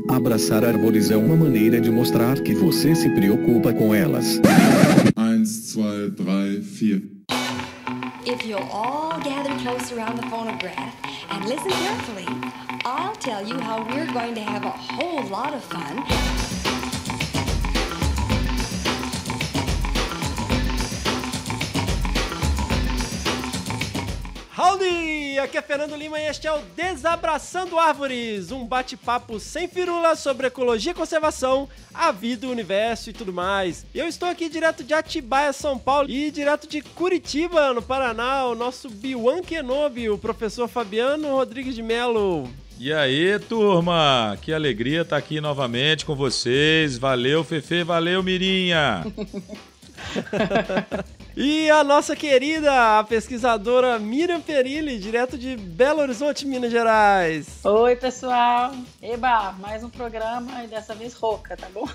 Abraçar árvores é uma maneira de mostrar que você se preocupa com elas. 1, 2, 3, 4. If you'll all gather close around the phonograph and listen carefully, I'll tell you how we're going to have a whole lot of fun. Howdy! Aqui é Fernando Lima e este é o Desabraçando Árvores, um bate-papo sem firula sobre ecologia e conservação, a vida, o universo e tudo mais. Eu estou aqui direto de Atibaia, São Paulo, e direto de Curitiba, no Paraná, o nosso Biwan Kenobi, o professor Fabiano Rodrigues de Mello. E aí, turma? Que alegria estar aqui novamente com vocês. Valeu, Fefe, valeu, Mirinha! E a nossa querida, a pesquisadora Miriam Perilli, direto de Belo Horizonte, Minas Gerais. Oi, pessoal. Eba, mais um programa e dessa vez rouca, tá bom?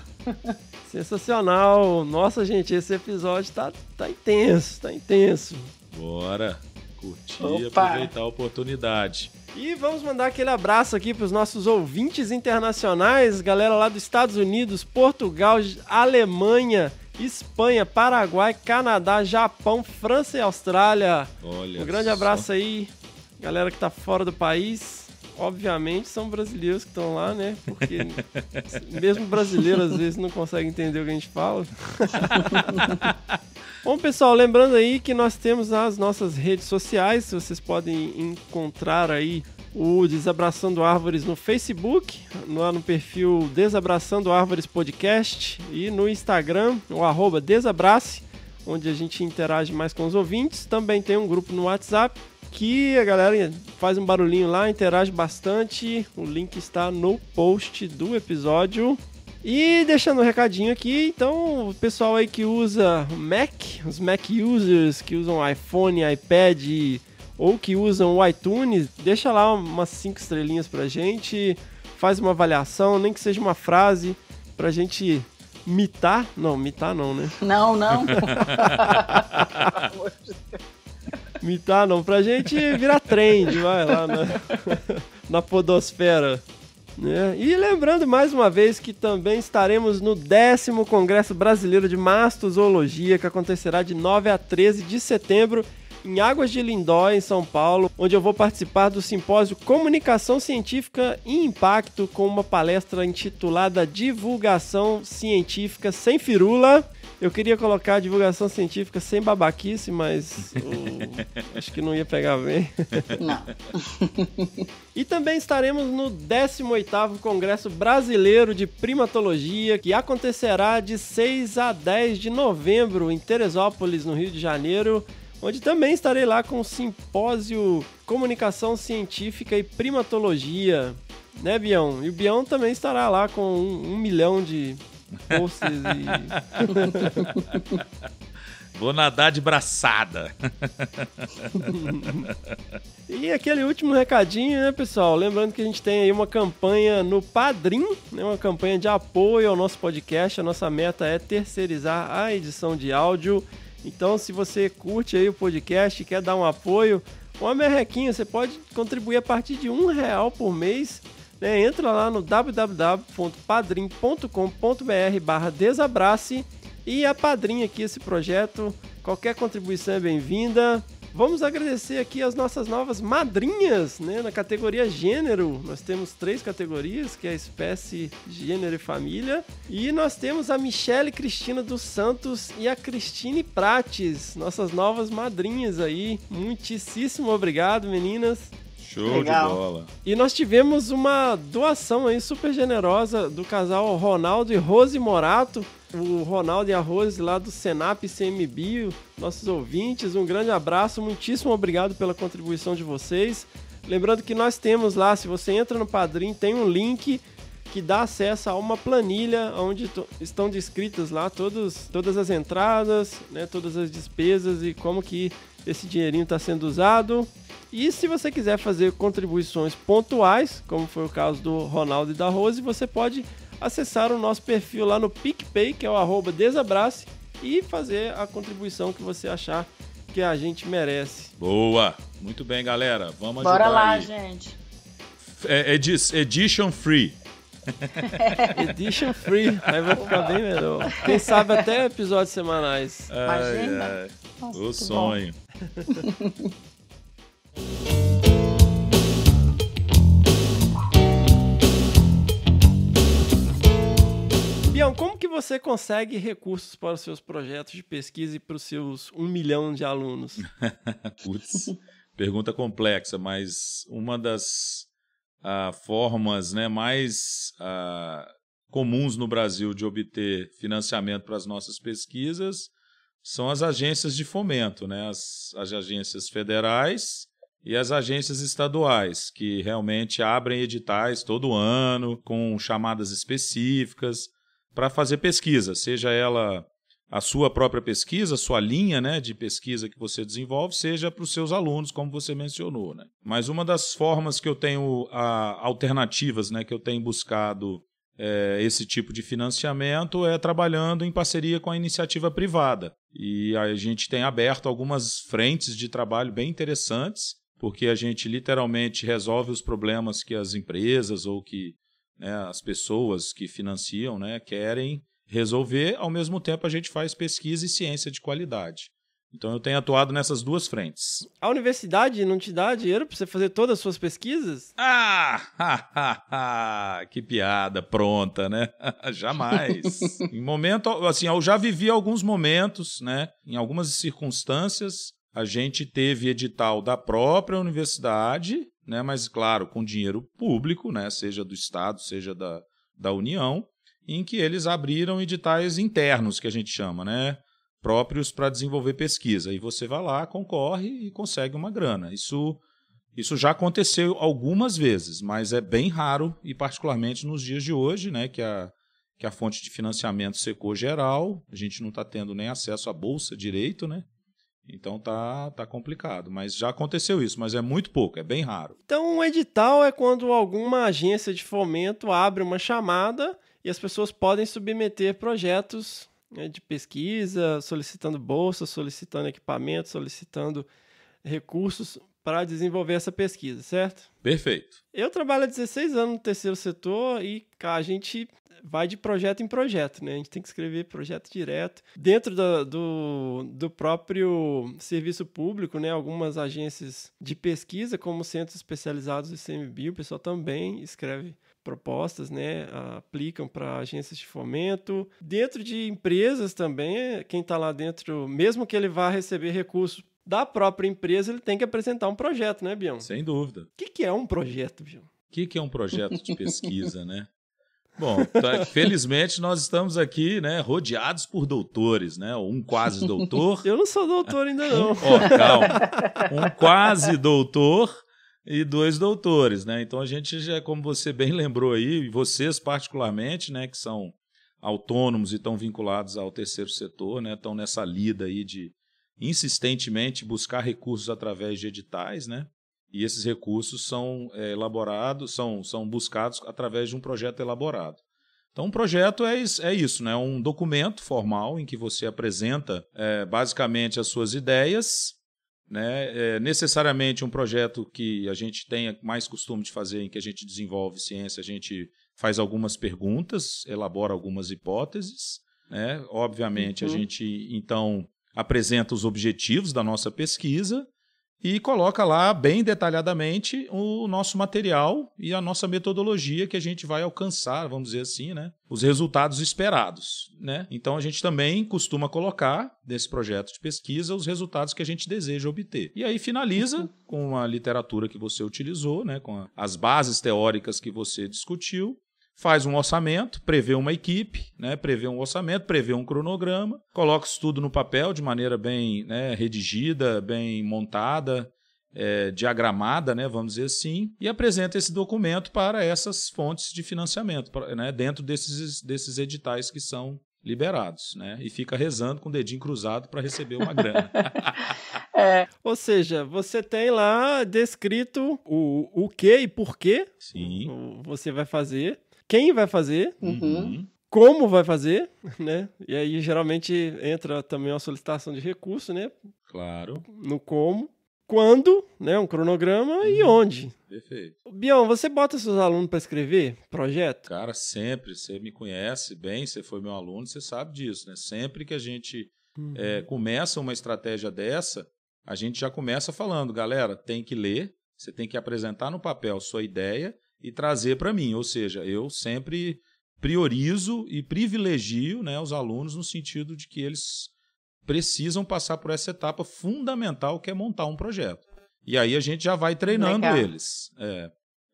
Sensacional. Nossa, gente, esse episódio tá intenso, tá intenso. Bora curtir e Opa. aproveitar a oportunidade. E vamos mandar aquele abraço aqui para os nossos ouvintes internacionais, galera lá dos Estados Unidos, Portugal, Alemanha, Espanha, Paraguai, Canadá, Japão, França e Austrália. Olha Um grande só. abraço aí, galera que tá fora do país. Obviamente são brasileiros que estão lá, né? Porque mesmo brasileiro às vezes não consegue entender o que a gente fala. Bom, pessoal, lembrando aí que nós temos as nossas redes sociais, vocês podem encontrar aí o Desabraçando Árvores no Facebook, lá no perfil Desabraçando Árvores Podcast, e no Instagram, o @desabrace, onde a gente interage mais com os ouvintes. Também tem um grupo no WhatsApp, que a galera faz um barulhinho lá, interage bastante. O link está no post do episódio. E deixando um recadinho aqui, então, o pessoal aí que usa Mac, os Mac users que usam iPhone, iPad ou que usam o iTunes, deixa lá umas 5 estrelinhas pra gente, faz uma avaliação, nem que seja uma frase pra gente mitar. Não, mitar não, né? Não. Mitar não, pra gente virar trend, vai lá na podosfera. Né? E lembrando mais uma vez que também estaremos no 10º Congresso Brasileiro de Mastozoologia, que acontecerá de 9 a 13 de setembro em Águas de Lindóia, em São Paulo, onde eu vou participar do simpósio Comunicação Científica e Impacto, com uma palestra intitulada Divulgação Científica Sem Firula. Eu queria colocar divulgação científica sem babaquice, mas acho que não ia pegar bem. Não. E também estaremos no 18º Congresso Brasileiro de Primatologia, que acontecerá de 6 a 10 de novembro em Teresópolis, no Rio de Janeiro, onde também estarei lá com o simpósio Comunicação Científica e Primatologia, né, Bião? E o Bião também estará lá com 1 milhão de posts e... Vou nadar de braçada. E aquele último recadinho, né, pessoal? Lembrando que a gente tem aí uma campanha no Padrim, né, uma campanha de apoio ao nosso podcast. A nossa meta é terceirizar a edição de áudio. Então, se você curte aí o podcast e quer dar um apoio, uma merrequinha, você pode contribuir a partir de R$1 por mês. Né? Entra lá no www.padrim.com.br/desabrace e apadrinha aqui esse projeto. Qualquer contribuição é bem-vinda. Vamos agradecer aqui as nossas novas madrinhas, né? Na categoria gênero. Nós temos 3 categorias, que é a espécie, gênero e família. E nós temos a Michele Cristina dos Santos e a Cristine Prates, nossas novas madrinhas aí. Muitíssimo obrigado, meninas. Show Legal. de bola. E nós tivemos uma doação aí super generosa do casal Ronaldo e Rose Morato. O Ronaldo e a Rose lá do Senap CMBio, nossos ouvintes, um grande abraço, muitíssimo obrigado pela contribuição de vocês. Lembrando que nós temos lá, se você entra no Padrim, tem um link que dá acesso a uma planilha onde estão descritas lá todas as entradas, né, todas as despesas e como que esse dinheirinho está sendo usado. E se você quiser fazer contribuições pontuais, como foi o caso do Ronaldo e da Rose, você pode acessar o nosso perfil lá no PicPay, que é o @desabrace, e fazer a contribuição que você achar que a gente merece. Boa! Muito bem, galera. Vamos Bora ajudar lá, aí. gente. Edition free. Edition free, aí vai ficar bem melhor. Quem sabe até episódios semanais. Imagina. Nossa, O que sonho. Bião, como que você consegue recursos para os seus projetos de pesquisa e para os seus 1 milhão de alunos? Putz, pergunta complexa, mas uma das formas, né, mais comuns no Brasil de obter financiamento para as nossas pesquisas são as agências de fomento, né, as agências federais e as agências estaduais, que realmente abrem editais todo ano com chamadas específicas para fazer pesquisa, seja ela a sua própria pesquisa, a sua linha, né, de pesquisa que você desenvolve, seja para os seus alunos, como você mencionou, né? Mas uma das formas que eu tenho, alternativas, né, que eu tenho buscado esse tipo de financiamento é trabalhando em parceria com a iniciativa privada. E a gente tem aberto algumas frentes de trabalho bem interessantes, porque a gente literalmente resolve os problemas que as empresas ou que, né, as pessoas que financiam, né, querem resolver. Ao mesmo tempo a gente faz pesquisa e ciência de qualidade. Então eu tenho atuado nessas duas frentes. A universidade não te dá dinheiro para você fazer todas as suas pesquisas? Que piada pronta, né? Jamais. Em momento, assim, eu já vivi alguns momentos, né? Em algumas circunstâncias, a gente teve edital da própria universidade, né? Mas claro, com dinheiro público, né? Seja do Estado, seja da União, em que eles abriram editais internos, que a gente chama, né? Próprios para desenvolver pesquisa. E você vai lá, concorre e consegue uma grana. Isso já aconteceu algumas vezes, mas é bem raro, e particularmente nos dias de hoje, né, que a fonte de financiamento secou geral, a gente não está tendo nem acesso à bolsa direito, né? Então tá complicado. Mas já aconteceu isso, mas é muito pouco, é bem raro. Então um edital é quando alguma agência de fomento abre uma chamada e as pessoas podem submeter projetos, né, de pesquisa, solicitando bolsa, solicitando equipamento, solicitando recursos para desenvolver essa pesquisa, certo? Perfeito. Eu trabalho há 16 anos no terceiro setor e a gente vai de projeto em projeto, né? A gente tem que escrever projeto direto. Dentro do próprio serviço público, né? Algumas agências de pesquisa, como centros especializados do ICMBio, o pessoal também escreve propostas, né, aplicam para agências de fomento. Dentro de empresas também, quem está lá dentro, mesmo que ele vá receber recursos da própria empresa, ele tem que apresentar um projeto, né, Bião? Sem dúvida. O que é um projeto, Bião? O que é um projeto de pesquisa, né? Bom, felizmente nós estamos aqui, né, rodeados por doutores, né? Um quase doutor. Eu não sou doutor ainda não. Calma. Um quase doutor e 2 doutores, né? Então a gente já, como você bem lembrou aí, vocês particularmente, né, que são autônomos e estão vinculados ao terceiro setor, né, estão nessa lida aí de insistentemente buscar recursos através de editais, né? E esses recursos são elaborados, são buscados através de um projeto elaborado. Então, um projeto é isso, né? Um documento formal em que você apresenta basicamente as suas ideias, né? Necessariamente um projeto que a gente tenha mais costume de fazer, em que a gente desenvolve ciência, a gente faz algumas perguntas, elabora algumas hipóteses, né? Obviamente, a gente, então, apresenta os objetivos da nossa pesquisa e coloca lá bem detalhadamente o nosso material e a nossa metodologia que a gente vai alcançar, vamos dizer assim, né? Os resultados esperados, né? Então a gente também costuma colocar nesse projeto de pesquisa os resultados que a gente deseja obter. E aí finaliza com a literatura que você utilizou, né? Com as bases teóricas que você discutiu. Faz um orçamento, prevê uma equipe, né, prevê um orçamento, prevê um cronograma, coloca isso tudo no papel de maneira bem, né, redigida, bem montada, diagramada, né, vamos dizer assim, e apresenta esse documento para essas fontes de financiamento, né, dentro desses editais que são liberados, né, e fica rezando com o dedinho cruzado para receber uma grana. Ou seja, você tem lá, o que e por que você vai fazer, quem vai fazer, como vai fazer, né? E aí geralmente entra também uma solicitação de recurso, né? Claro. No como. quando, né, um cronograma e onde. Perfeito. Bião, você bota seus alunos para escrever projeto? Cara, sempre. Você me conhece bem, você foi meu aluno, você sabe disso, né? Sempre que a gente começa uma estratégia dessa, a gente já começa falando, galera, tem que ler, você tem que apresentar no papel sua ideia e trazer para mim. Ou seja, eu sempre priorizo e privilegio, né, os alunos no sentido de que eles precisam passar por essa etapa fundamental que é montar um projeto. E aí a gente já vai treinando eles.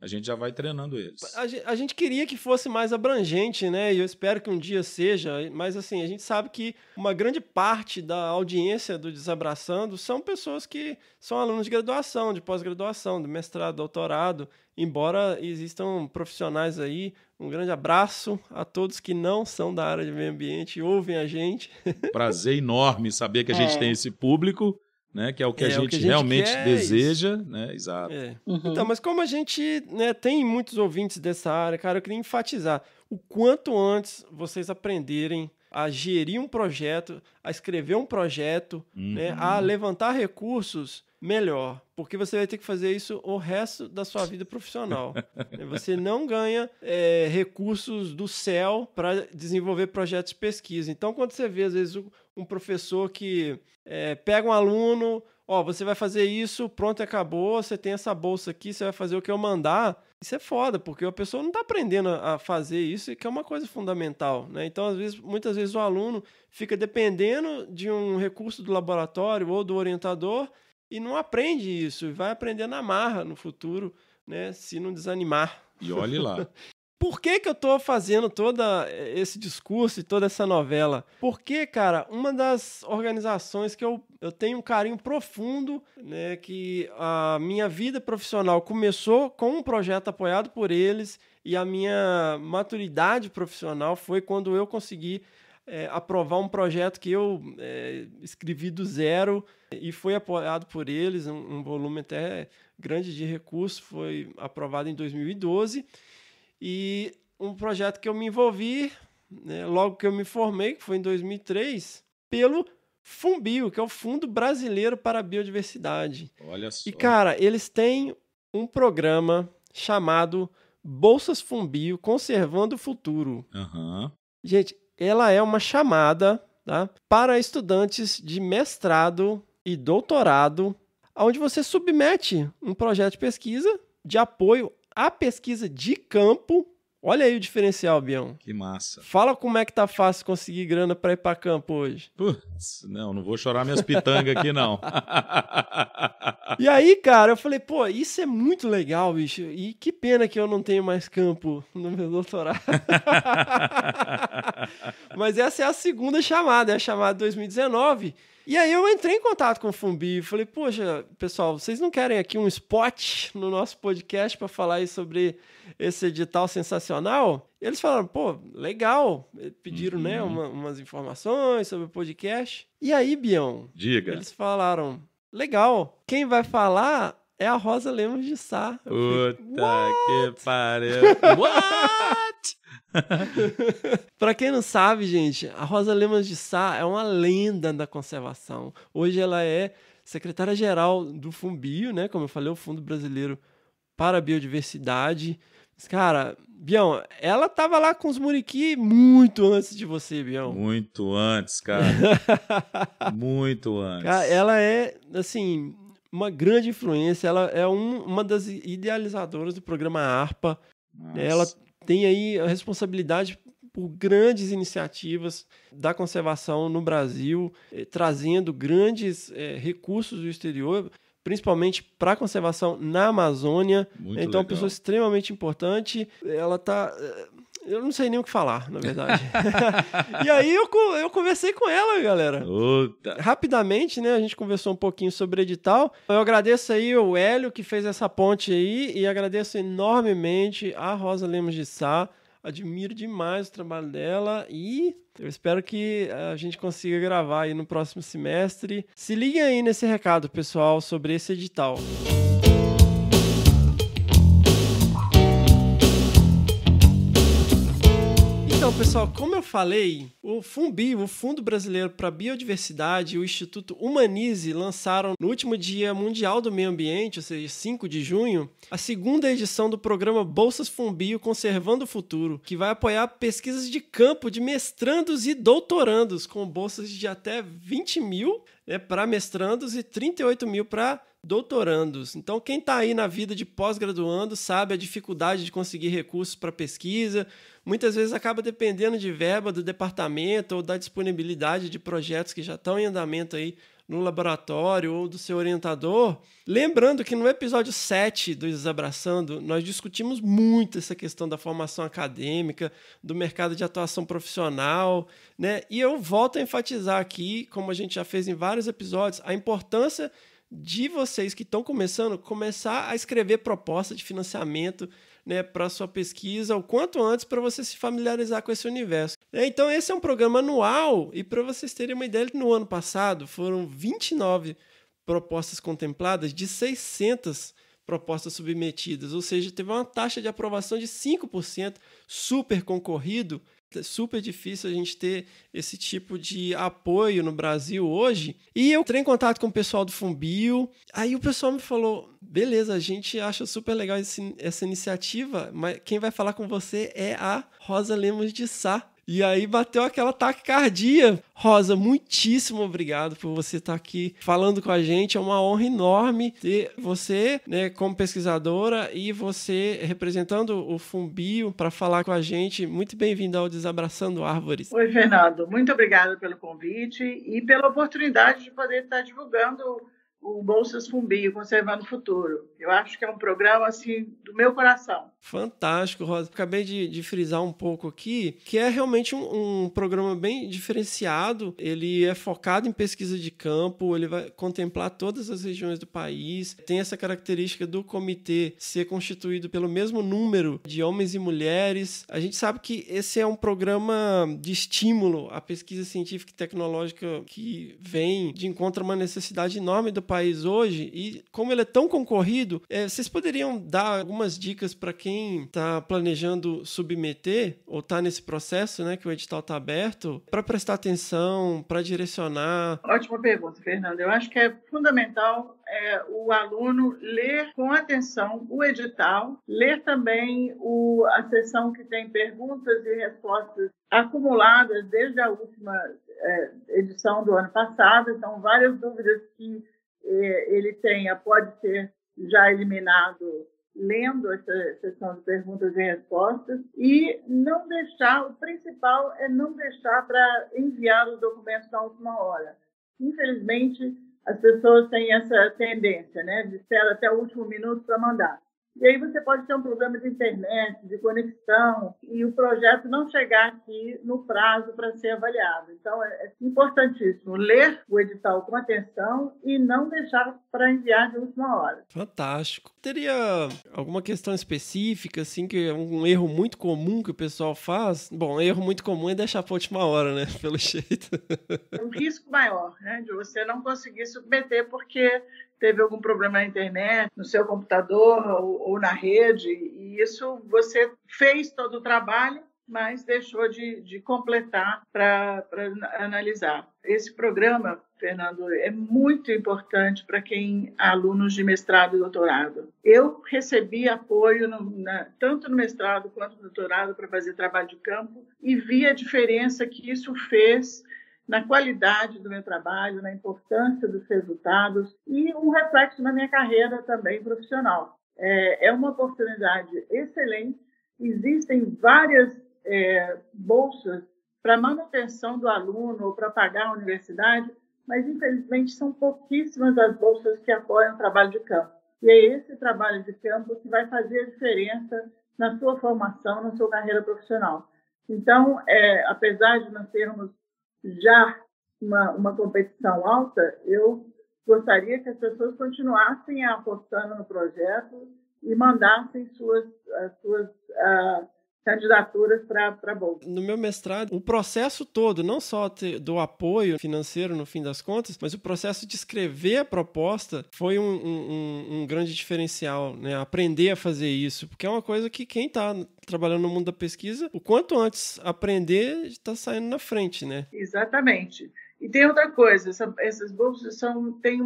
A gente já vai treinando eles. A gente queria que fosse mais abrangente, né? E eu espero que um dia seja. Mas, assim, a gente sabe que uma grande parte da audiência do Desabraçando são pessoas que são alunos de graduação, de pós-graduação, de mestrado, doutorado. Embora existam profissionais aí, um grande abraço a todos que não são da área de meio ambiente e ouvem a gente. Prazer enorme saber que a gente tem esse público, né, que é o que a gente realmente deseja, né? Exato. Então, mas como a gente, né, tem muitos ouvintes dessa área, cara, eu queria enfatizar o quanto antes vocês aprenderem a gerir um projeto, a escrever um projeto, né, a levantar recursos, melhor, porque você vai ter que fazer isso o resto da sua vida profissional. Você não ganha recursos do céu para desenvolver projetos de pesquisa. Então, quando você vê, às vezes, um professor que pega um aluno, você vai fazer isso, pronto, acabou, você tem essa bolsa aqui, você vai fazer o que eu mandar, isso é foda, porque a pessoa não está aprendendo a fazer isso, que é uma coisa fundamental, né? Então, muitas vezes o aluno fica dependendo de um recurso do laboratório ou do orientador e não aprende isso, e vai aprender na marra no futuro, né, se não desanimar. E olhe lá. Por que eu tô fazendo todo esse discurso e toda essa novela? Porque, cara, uma das organizações que eu tenho um carinho profundo, né, que a minha vida profissional começou com um projeto apoiado por eles e a minha maturidade profissional foi quando eu consegui aprovar um projeto que eu escrevi do zero e foi apoiado por eles, um volume até grande de recursos, foi aprovado em 2012. E um projeto que eu me envolvi, né, logo que eu me formei, que foi em 2003, pelo FUNBio, que é o Fundo Brasileiro para a Biodiversidade. Olha só. E, cara, eles têm um programa chamado Bolsas FUNBio Conservando o Futuro. Gente, ela é uma chamada, tá, para estudantes de mestrado e doutorado, onde você submete um projeto de pesquisa de apoio à pesquisa de campo. Olha aí o diferencial, Bião. Que massa. Fala como é que tá fácil conseguir grana para ir para campo hoje. Putz, não vou chorar minhas pitangas aqui, não. E aí, cara, eu falei, pô, isso é muito legal, bicho. E que pena que eu não tenho mais campo no meu doutorado. Mas essa é a segunda chamada, é a chamada 2019. E aí eu entrei em contato com o FUNBio e falei, poxa, pessoal, vocês não querem aqui um spot no nosso podcast para falar aí sobre esse edital sensacional? E eles falaram, pô, legal. Pediram, né, umas informações sobre o podcast. E aí, Bião, diga. Eles falaram, legal, quem vai falar é a Rosa Lemos de Sá. Puta que pariu. What? Pra quem não sabe, gente, a Rosa Lemos de Sá é uma lenda da conservação. Hoje ela é secretária-geral do FUNBio, né? Como eu falei, o Fundo Brasileiro para a Biodiversidade. Mas, cara, Bião, ela tava lá com os muriqui muito antes de você, Bião. Muito antes, cara. Muito antes. Cara, ela é, assim, uma grande influência. Ela é uma das idealizadoras do programa ARPA. Nossa. Ela tem aí a responsabilidade por grandes iniciativas da conservação no Brasil, trazendo grandes recursos do exterior, principalmente para a conservação na Amazônia. Muito então, legal. Uma pessoa extremamente importante. Ela está... Eu não sei nem o que falar, na verdade. E aí eu conversei com ela, galera. Puta. Rapidamente, né? A gente conversou um pouquinho sobre o edital. Eu agradeço aí o Hélio, que fez essa ponte aí, e agradeço enormemente a Rosa Lemos de Sá. Admiro demais o trabalho dela e eu espero que a gente consiga gravar aí no próximo semestre. Se liguem aí nesse recado, pessoal, sobre esse edital. Então, pessoal, como eu falei, o FUNBio, o Fundo Brasileiro para a Biodiversidade, e o Instituto Humanize lançaram no último Dia Mundial do Meio Ambiente, ou seja, 5 de junho, a segunda edição do programa Bolsas FUNBio Conservando o Futuro, que vai apoiar pesquisas de campo de mestrandos e doutorandos, com bolsas de até 20 mil para mestrandos e 38 mil para doutorandos. Então, quem está aí na vida de pós-graduando sabe a dificuldade de conseguir recursos para pesquisa. Muitas vezes acaba dependendo de verba do departamento ou da disponibilidade de projetos que já estão em andamento aí no laboratório ou do seu orientador. Lembrando que no episódio 7 do Desabraçando, nós discutimos muito essa questão da formação acadêmica, do mercado de atuação profissional, né? E eu volto a enfatizar aqui, como a gente já fez em vários episódios, a importância de vocês que estão começar a escrever proposta de financiamento, né, para a sua pesquisa o quanto antes, para você se familiarizar com esse universo. Então esse é um programa anual, e para vocês terem uma ideia, no ano passado foram 29 propostas contempladas de 600 propostas submetidas, ou seja, teve uma taxa de aprovação de 5%, super concorrido. É super difícil a gente ter esse tipo de apoio no Brasil hoje. E eu entrei em contato com o pessoal do FUNBio. Aí o pessoal me falou, beleza, a gente acha super legal essa iniciativa, mas quem vai falar com você é a Rosa Lemos de Sá. E aí bateu aquela taquicardia. Rosa, muitíssimo obrigado por você estar aqui falando com a gente. É uma honra enorme ter você, né, como pesquisadora e você representando o FUNBio para falar com a gente. Muito bem-vindo ao Desabraçando Árvores. Oi, Fernando. Muito obrigada pelo convite e pela oportunidade de poder estar divulgando o Bolsas FUNBio, Conservando o Futuro. Eu acho que é um programa, assim, do meu coração. Fantástico, Rosa. Acabei de frisar um pouco aqui, que é realmente um programa bem diferenciado. Ele é focado em pesquisa de campo, ele vai contemplar todas as regiões do país. Tem essa característica do comitê ser constituído pelo mesmo número de homens e mulheres. A gente sabe que esse é um programa de estímulo à pesquisa científica e tecnológica que vem de encontro a uma necessidade enorme do país hoje, e como ele é tão concorrido, vocês poderiam dar algumas dicas para quem está planejando submeter ou está nesse processo, né, que o edital está aberto, para prestar atenção, para direcionar? Ótima pergunta, Fernando. Eu acho que é fundamental o aluno ler com atenção o edital, ler também a seção que tem perguntas e respostas acumuladas desde a última edição do ano passado, então várias dúvidas que ele pode ser já eliminado lendo essa seção de perguntas e respostas, e não deixar, o principal é não deixar para enviar os documentos na última hora. Infelizmente, as pessoas têm essa tendência, né, de esperar até o último minuto para mandar. E aí você pode ter um problema de internet, de conexão, e o projeto não chegar aqui no prazo para ser avaliado. Então, é importantíssimo ler o edital com atenção e não deixar para enviar de última hora. Fantástico. Teria alguma questão específica, assim, que é um erro muito comum que o pessoal faz? Bom, erro muito comum é deixar para a última hora, né? Pelo jeito. É um risco maior, né, de você não conseguir submeter porque teve algum problema na internet, no seu computador ou na rede, e isso você fez todo o trabalho, mas deixou de completar para analisar. Esse programa, Fernando, é muito importante para quem é alunos de mestrado e doutorado. Eu recebi apoio tanto no mestrado quanto no doutorado para fazer trabalho de campo e vi a diferença que isso fez na qualidade do meu trabalho, na importância dos resultados e um reflexo na minha carreira também profissional. É uma oportunidade excelente. Existem várias bolsas para manutenção do aluno ou para pagar a universidade, mas, infelizmente, são pouquíssimas as bolsas que apoiam o trabalho de campo. E é esse trabalho de campo que vai fazer a diferença na sua formação, na sua carreira profissional. Então, apesar de nós termos já uma competição alta, eu gostaria que as pessoas continuassem apostando no projeto e mandassem suas candidaturas para bolsa. No meu mestrado, o processo todo, não só do apoio financeiro no fim das contas, mas o processo de escrever a proposta foi um grande diferencial, né? Aprender a fazer isso, porque é uma coisa que quem está trabalhando no mundo da pesquisa, o quanto antes aprender, está saindo na frente, né? Exatamente. E tem outra coisa, essas bolsas têm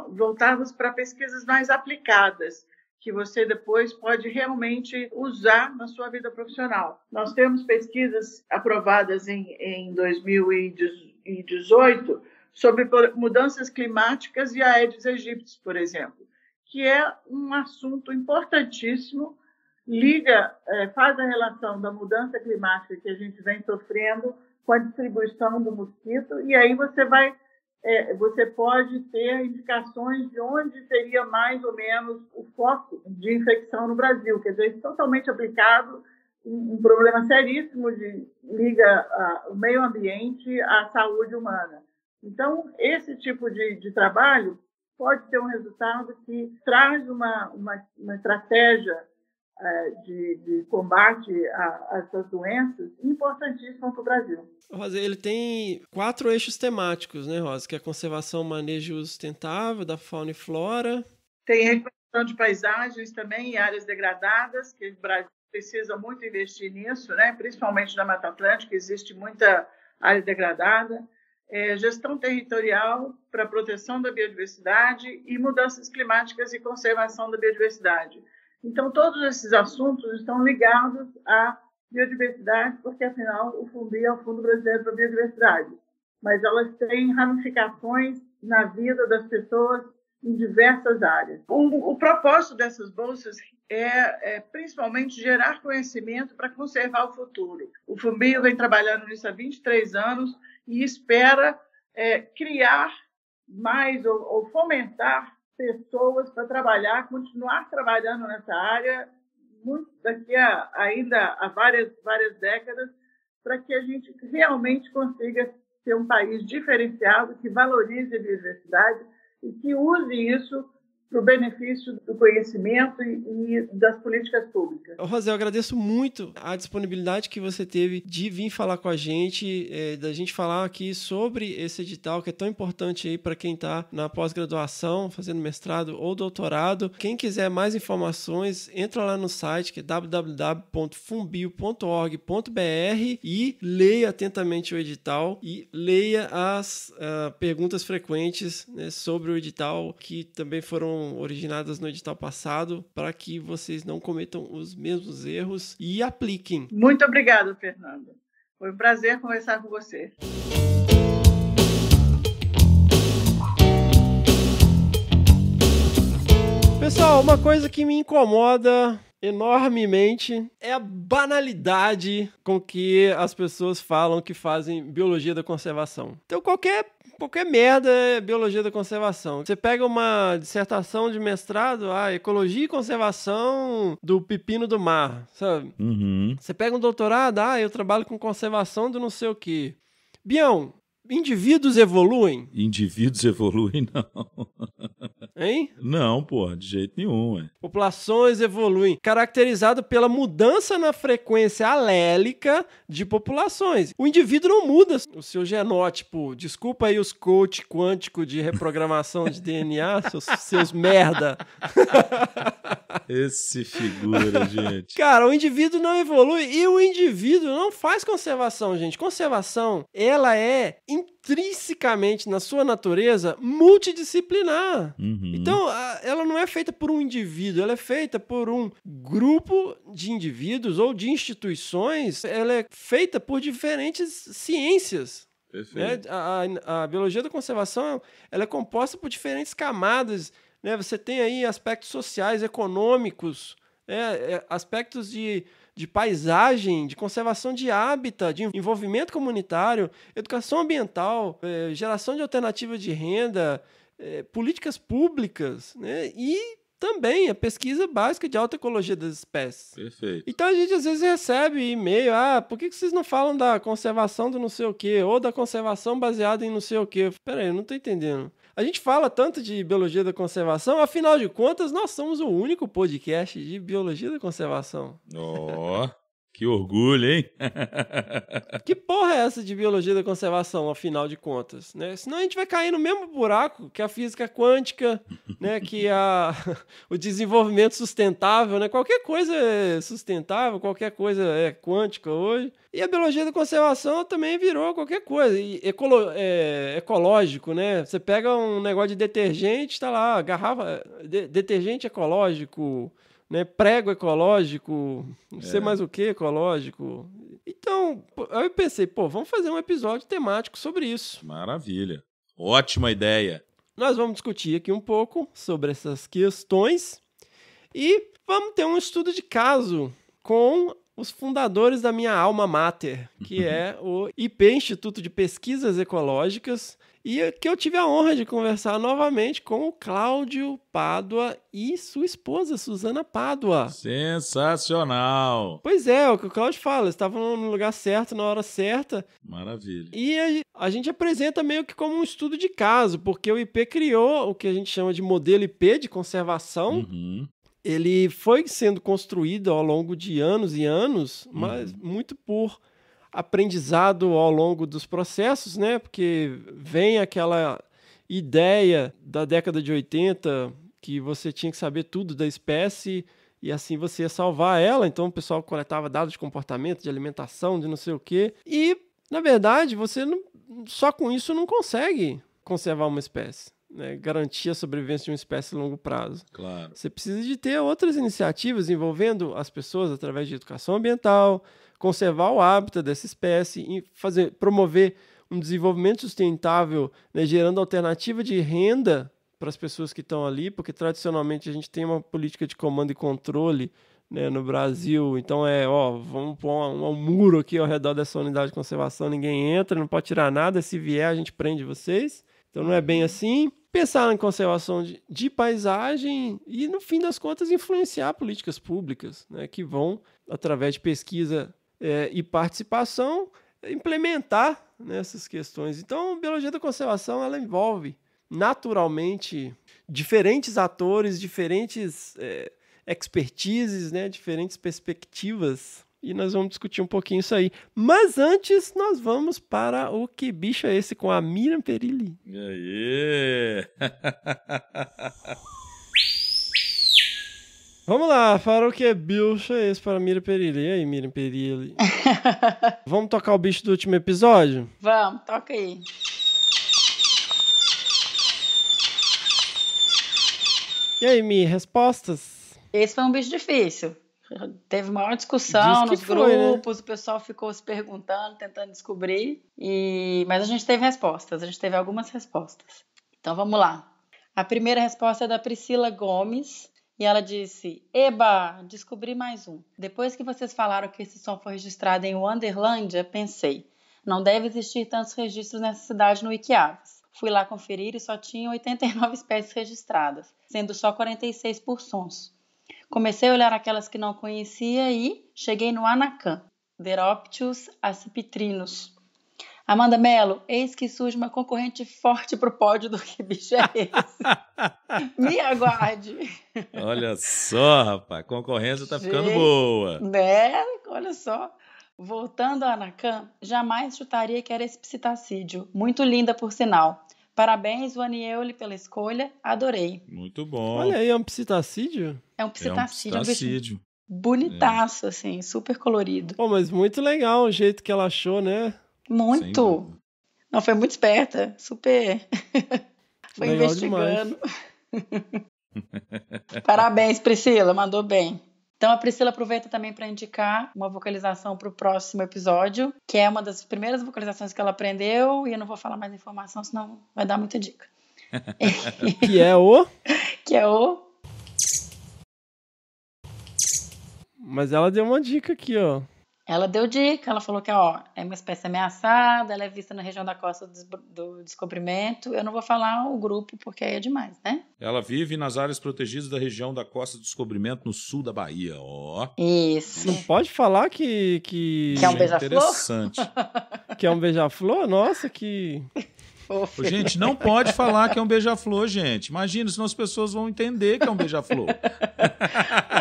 voltadas para pesquisas mais aplicadas, que você depois pode realmente usar na sua vida profissional. Nós temos pesquisas aprovadas em 2018 sobre mudanças climáticas e Aedes aegypti, por exemplo, que é um assunto importantíssimo, faz a relação da mudança climática que a gente vem sofrendo com a distribuição do mosquito, e aí você pode ter indicações de onde seria mais ou menos o foco de infecção no Brasil, quer dizer, totalmente aplicado, um problema seríssimo liga o meio ambiente à saúde humana. Então, esse tipo de trabalho pode ter um resultado que traz uma estratégia de combate a essas doenças importantíssima para o Brasil. Rosa, ele tem 4 eixos temáticos, né, Rosa? Que é a conservação, manejo sustentável da fauna e flora. Tem recuperação de paisagens também e áreas degradadas, que o Brasil precisa muito investir nisso, né? Principalmente na Mata Atlântica, existe muita área degradada. Gestão territorial para proteção da biodiversidade e mudanças climáticas e conservação da biodiversidade. Então, todos esses assuntos estão ligados à biodiversidade, porque, afinal, o FUNBI é o Fundo Brasileiro para a Biodiversidade. Mas elas têm ramificações na vida das pessoas em diversas áreas. O propósito dessas bolsas é principalmente gerar conhecimento para conservar o futuro. O FUNBI vem trabalhando nisso há 23 anos e espera criar mais ou fomentar pessoas para continuar trabalhando nessa área, daqui a várias décadas, para que a gente realmente consiga ser um país diferenciado, que valorize a biodiversidade e que use isso para o benefício do conhecimento e das políticas públicas. Rosé, eu agradeço muito a disponibilidade que você teve de vir falar com a gente, da gente falar aqui sobre esse edital que é tão importante aí para quem está na pós-graduação, fazendo mestrado ou doutorado. Quem quiser mais informações, entra lá no site que é www.funbio.org.br e leia atentamente o edital e leia as perguntas frequentes, né, sobre o edital que também foram originadas no edital passado, para que vocês não cometam os mesmos erros e apliquem. Muito obrigada, Fernanda. Foi um prazer conversar com você. Pessoal, uma coisa que me incomoda enormemente é a banalidade com que as pessoas falam que fazem biologia da conservação. Então, qualquer merda é biologia da conservação. Você pega uma dissertação de mestrado, ecologia e conservação do pepino do mar, sabe? Uhum. Você pega um doutorado, eu trabalho com conservação do não sei o quê. Bião, indivíduos evoluem? Indivíduos evoluem, não. Hein? Não, pô, de jeito nenhum. Populações evoluem, caracterizado pela mudança na frequência alélica de populações. O indivíduo não muda o seu genótipo. Desculpa aí os coach quântico de reprogramação de DNA, seus merda. Esse figura, gente. Cara, o indivíduo não evolui e o indivíduo não faz conservação, gente. Conservação, ela é intrinsecamente, na sua natureza, multidisciplinar. Uhum. Então, ela não é feita por um indivíduo, ela é feita por um grupo de indivíduos ou de instituições, ela é feita por diferentes ciências. Perfeito. Né? A biologia da conservação, ela é composta por diferentes camadas, né? Você tem aí aspectos sociais, econômicos, aspectos de paisagem, de conservação de hábitat, de envolvimento comunitário, educação ambiental, geração de alternativas de renda, políticas públicas, né? E também a pesquisa básica de autoecologia das espécies. Perfeito. Então a gente às vezes recebe e-mail, por que vocês não falam da conservação do não sei o quê, ou da conservação baseada em não sei o quê? Peraí, eu não tô entendendo. A gente fala tanto de biologia da conservação, afinal de contas, nós somos o único podcast de biologia da conservação. Ó, Que orgulho, hein? Que porra é essa de biologia da conservação, afinal de contas, né? Senão a gente vai cair no mesmo buraco que a física quântica, né? Que o desenvolvimento sustentável, né? Qualquer coisa é sustentável, qualquer coisa é quântica hoje. E a biologia da conservação também virou qualquer coisa. E ecológico, né? Você pega um negócio de detergente, tá lá, garrafa, detergente ecológico, né, prego ecológico, não sei mais o que ecológico. Então, aí eu pensei, vamos fazer um episódio temático sobre isso. Maravilha. Ótima ideia. Nós vamos discutir aqui um pouco sobre essas questões e vamos ter um estudo de caso com os fundadores da minha alma mater, que é o IP, Instituto de Pesquisas Ecológicas, e que eu tive a honra de conversar novamente com o Cláudio Pádua e sua esposa, Suzana Pádua. Sensacional! Pois é, o que o Cláudio fala, eles estavam no lugar certo, na hora certa. Maravilha. E a gente apresenta meio que como um estudo de caso, porque o IP criou o que a gente chama de modelo IP de conservação. Ele foi sendo construído ao longo de anos e anos, mas muito por aprendizado ao longo dos processos, né? Porque vem aquela ideia da década de 80 que você tinha que saber tudo da espécie e assim você ia salvar ela. Então o pessoal coletava dados de comportamento, de alimentação, de não sei o quê. E, na verdade, você só com isso não consegue conservar uma espécie, né? Garantir a sobrevivência de uma espécie a longo prazo. Claro. Você precisa de ter outras iniciativas envolvendo as pessoas através de educação ambiental, conservar o hábitat dessa espécie e promover um desenvolvimento sustentável, né, gerando alternativa de renda para as pessoas que estão ali, porque tradicionalmente a gente tem uma política de comando e controle, né, no Brasil. Então vamos pôr um muro aqui ao redor dessa unidade de conservação, ninguém entra, não pode tirar nada, se vier a gente prende vocês. Então não é bem assim. Pensar em conservação de paisagem e, no fim das contas, influenciar políticas públicas, né, que vão, através de pesquisa e participação, implementar, né, essas questões. Então, a biologia da conservação ela envolve, naturalmente, diferentes atores, diferentes expertises, né, diferentes perspectivas. E nós vamos discutir um pouquinho isso aí. Mas antes, nós vamos para o Que Bicho é Esse? Com a Miriam Perilli. E aí? Vamos lá, para o Que Bicho é Esse? Para a Miriam Perilli. E aí, Miriam Perilli? Vamos tocar o bicho do último episódio? Vamos, toca aí. E aí, Mi, respostas? Esse foi um bicho difícil. Teve maior discussão nos grupos, né? O pessoal ficou se perguntando, tentando descobrir, mas a gente teve respostas, a gente teve algumas respostas. Então vamos lá. A primeira resposta é da Priscila Gomes, e ela disse: Eba, descobri mais um. Depois que vocês falaram que esse som foi registrado em Wanderlândia, pensei, não deve existir tantos registros nessa cidade no Wikiavis. Fui lá conferir e só tinha 89 espécies registradas, sendo só 46 por sons. Comecei a olhar aquelas que não conhecia e cheguei no Anacan, Deroptius acipitrinus. Amanda Mello, eis que surge uma concorrente forte pro pódio do Que Bicho é Esse? Me aguarde. Olha só, rapaz, a concorrência tá ficando boa. Né? Olha só. Voltando ao Anacan, jamais chutaria que era esse psitacídeo. Muito linda, por sinal. Parabéns, Vanieuli, pela escolha. Adorei. Muito bom. Olha aí, é um psitacídeo? É um psitacídeo. É um psitacídeo. Bonitaço, assim, super colorido. Pô, mas muito legal o jeito que ela achou, né? Muito. Não, foi muito esperta. Super. Foi legal investigando. Parabéns, Priscila. Mandou bem. Então a Priscila aproveita também para indicar uma vocalização para o próximo episódio, que é uma das primeiras vocalizações que ela aprendeu, e eu não vou falar mais informação, senão vai dar muita dica. Que é o? Que é o... Mas ela deu uma dica aqui, ó. Ela deu dica, ela falou que é uma espécie ameaçada, ela é vista na região da Costa do Descobrimento. Eu não vou falar o grupo, porque aí é demais, né? Ela vive nas áreas protegidas da região da Costa do Descobrimento, no sul da Bahia, ó. Isso. Não pode falar que é um beija-flor? Interessante. Que é um beija-flor? Nossa, que... Gente, não pode falar que é um beija-flor, gente. Imagina, senão as pessoas vão entender que é um beija-flor.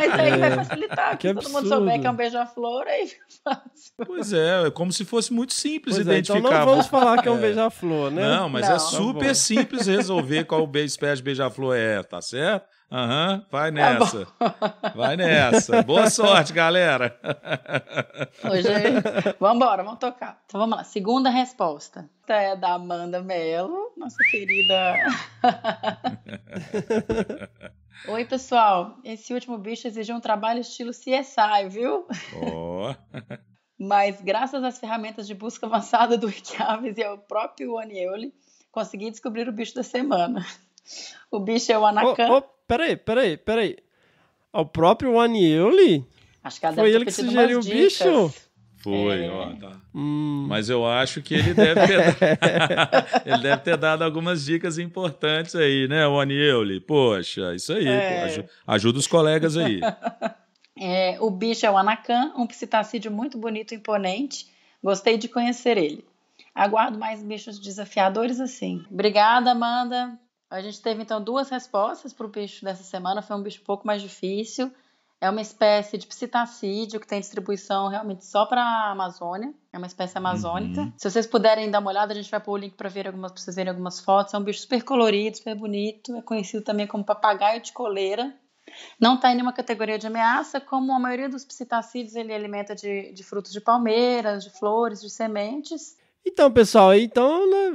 Mas aí vai facilitar, Que todo mundo souber que é um beija-flor, aí fica fácil. Pois é como se fosse muito simples Pois identificar. Então não vamos falar que é um beija-flor, né? Não, mas Não. é super simples resolver qual espécie de beija-flor é, tá certo? Vai nessa. Vai nessa. Boa sorte, galera. Hoje, vamos tocar. Então vamos lá, segunda resposta. É da Amanda Mello, nossa querida. Oi, pessoal. Esse último bicho exigiu um trabalho estilo CSI, viu? Mas graças às ferramentas de busca avançada do Wikiaves e ao próprio Anioli, consegui descobrir o bicho da semana. O bicho é o Anacan. Peraí. O próprio Anioli? Acho que ela foi deve ele ter que pedido sugeriu umas o dicas. bicho? Foi, tá. Mas eu acho que ele deve ter dado algumas dicas importantes aí, né, o Anioli? Poxa, isso aí, pô, ajuda os colegas aí. O bicho é o Anacan, um psitacídeo muito bonito e imponente. Gostei de conhecer ele. Aguardo mais bichos desafiadores assim. Obrigada, Amanda. A gente teve, então, 2 respostas para o bicho dessa semana. Foi um bicho um pouco mais difícil. É uma espécie de psitacídeo que tem distribuição realmente só para a Amazônia. É uma espécie amazônica. Se vocês puderem dar uma olhada, a gente vai pôr o link para vocês verem algumas fotos. É um bicho super colorido, super bonito. É conhecido também como papagaio de coleira. Não está em nenhuma categoria de ameaça. Como a maioria dos psitacídeos, ele alimenta de frutos de palmeiras, de flores, de sementes. Então, pessoal,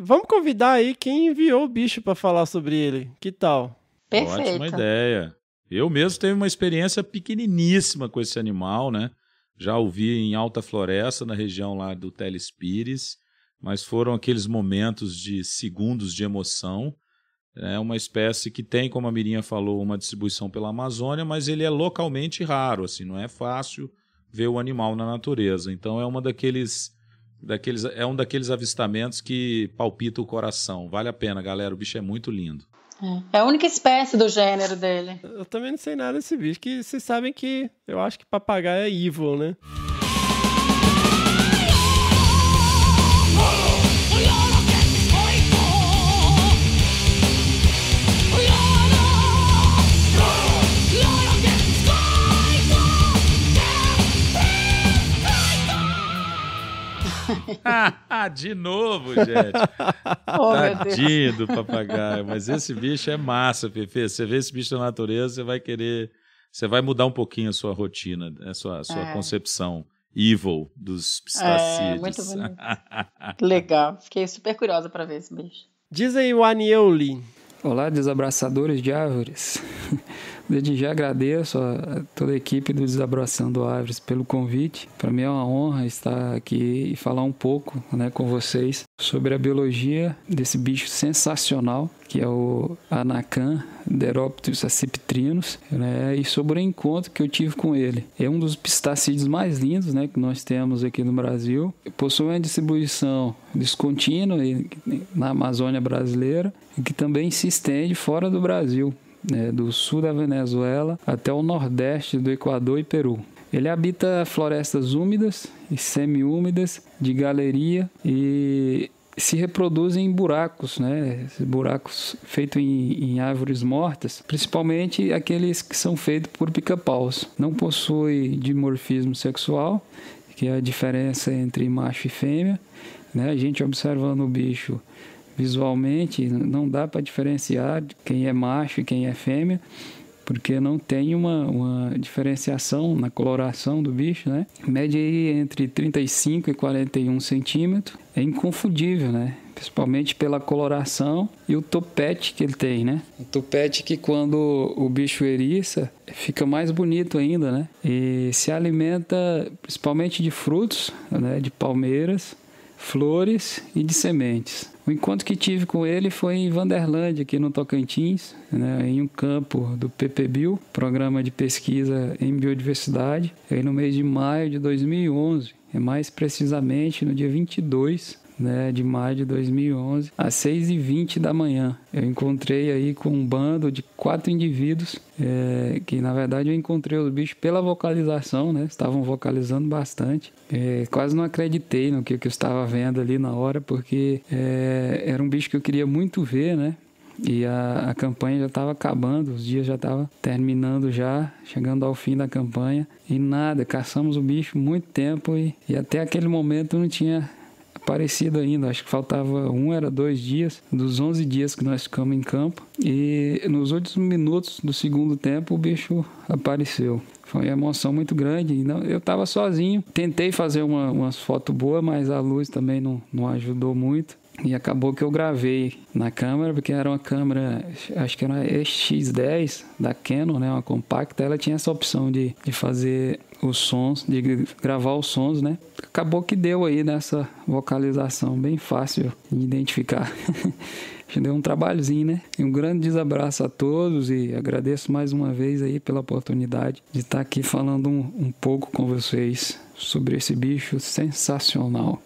vamos convidar aí quem enviou o bicho para falar sobre ele. Que tal? Perfeito. Ótima ideia. Eu mesmo tenho uma experiência pequeniníssima com esse animal, né? Já o vi em alta floresta, na região lá do Telespires, mas foram aqueles momentos de segundos de emoção. É uma espécie que tem, como a Mirinha falou, uma distribuição pela Amazônia, mas ele é localmente raro, assim, não é fácil ver o animal na natureza. Então é um daqueles avistamentos que palpita o coração. Vale a pena, galera, o bicho é muito lindo. É a única espécie do gênero dele. Eu também não sei nada desse bicho, que vocês sabem que eu acho que papagaio é evil, né? De novo, gente. Tadinho do papagaio. Mas esse bicho é massa, Fefe. Você vê esse bicho na natureza, você vai mudar um pouquinho a sua rotina, a sua concepção evil dos psitacídeos. Muito bonito. Legal. Fiquei super curiosa para ver esse bicho. Diz aí o Anioli. Olá, desabraçadores de árvores. Desde já agradeço a toda a equipe do Desabraçando Árvores pelo convite. Para mim é uma honra estar aqui e falar um pouco, né, com vocês sobre a biologia desse bicho sensacional, que é o Anacan Deropterus acipitrinus, né, e sobre o encontro que eu tive com ele. É um dos psitacídeos mais lindos, né, que nós temos aqui no Brasil. Possui uma distribuição descontínua na Amazônia brasileira e que também se estende fora do Brasil, né, do sul da Venezuela até o nordeste do Equador e Peru. Ele habita florestas úmidas e semi-úmidas de galeria e se reproduzem em buracos, né? Buracos feitos em árvores mortas, principalmente aqueles que são feitos por pica-paus. Não possui dimorfismo sexual, que é a diferença entre macho e fêmea, né? A gente observando o bicho visualmente, não dá para diferenciar quem é macho e quem é fêmea, porque não tem uma diferenciação na coloração do bicho, né? Mede aí entre 35 e 41 centímetros. É inconfundível, né? Principalmente pela coloração e o topete que ele tem, né? O topete que quando o bicho eriça, fica mais bonito ainda, né? E se alimenta principalmente de frutos, né? De palmeiras, flores e de sementes. O encontro que tive com ele foi em Vanderlândia, aqui no Tocantins, né, em um campo do PPBio, Programa de Pesquisa em Biodiversidade, aí no mês de maio de 2011, e mais precisamente no dia 22, né, de maio de 2011, às 6h20 da manhã. Eu encontrei aí com um bando de 4 indivíduos, que na verdade eu encontrei os bichos pela vocalização, né, estavam vocalizando bastante. Quase não acreditei no que eu estava vendo ali na hora, porque era um bicho que eu queria muito ver, né, E a campanha já estava acabando, os dias já estavam terminando já, chegando ao fim da campanha. E nada, caçamos o bicho muito tempo e até aquele momento não tinha aparecido ainda. Acho que faltava 2 dias, dos 11 dias que nós ficamos em campo. E nos últimos minutos do segundo tempo o bicho apareceu. Foi uma emoção muito grande. Eu estava sozinho, tentei fazer umas fotos boas, mas a luz também não ajudou muito. E acabou que eu gravei na câmera, porque era uma câmera, acho que era uma EX10 da Canon, né, uma compacta. Ela tinha essa opção de fazer os sons, de gravar os sons, né. Acabou que deu aí nessa vocalização, bem fácil de identificar. Deu um trabalhozinho, né? E um grande desabraço a todos e agradeço mais uma vez aí pela oportunidade de estar aqui falando um pouco com vocês sobre esse bicho sensacional.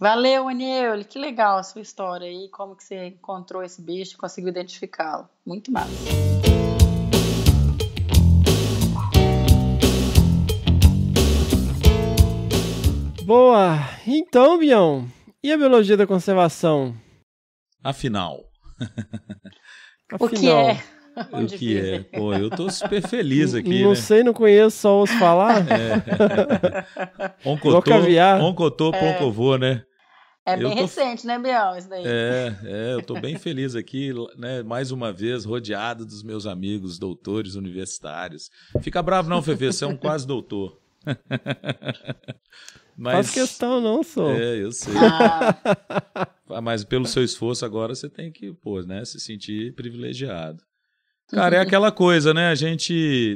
Valeu, Aniele, que legal a sua história aí, como que você encontrou esse bicho e conseguiu identificá-lo. Muito massa. Boa! Então, Bião, e a biologia da conservação? Afinal. O que é? O que é? Pô, eu tô super feliz aqui, não né? sei, não conheço, só ouço falar. Oncotô, Poncovô, né? É bem recente, né, Biel, isso daí? Eu tô bem feliz aqui, né, mais uma vez, rodeado dos meus amigos doutores universitários. Fica bravo não, Fefe, você é um quase doutor. Mas, faz questão não, sou. Eu sei. Mas pelo seu esforço agora você tem que, né, se sentir privilegiado. Cara, é aquela coisa, né?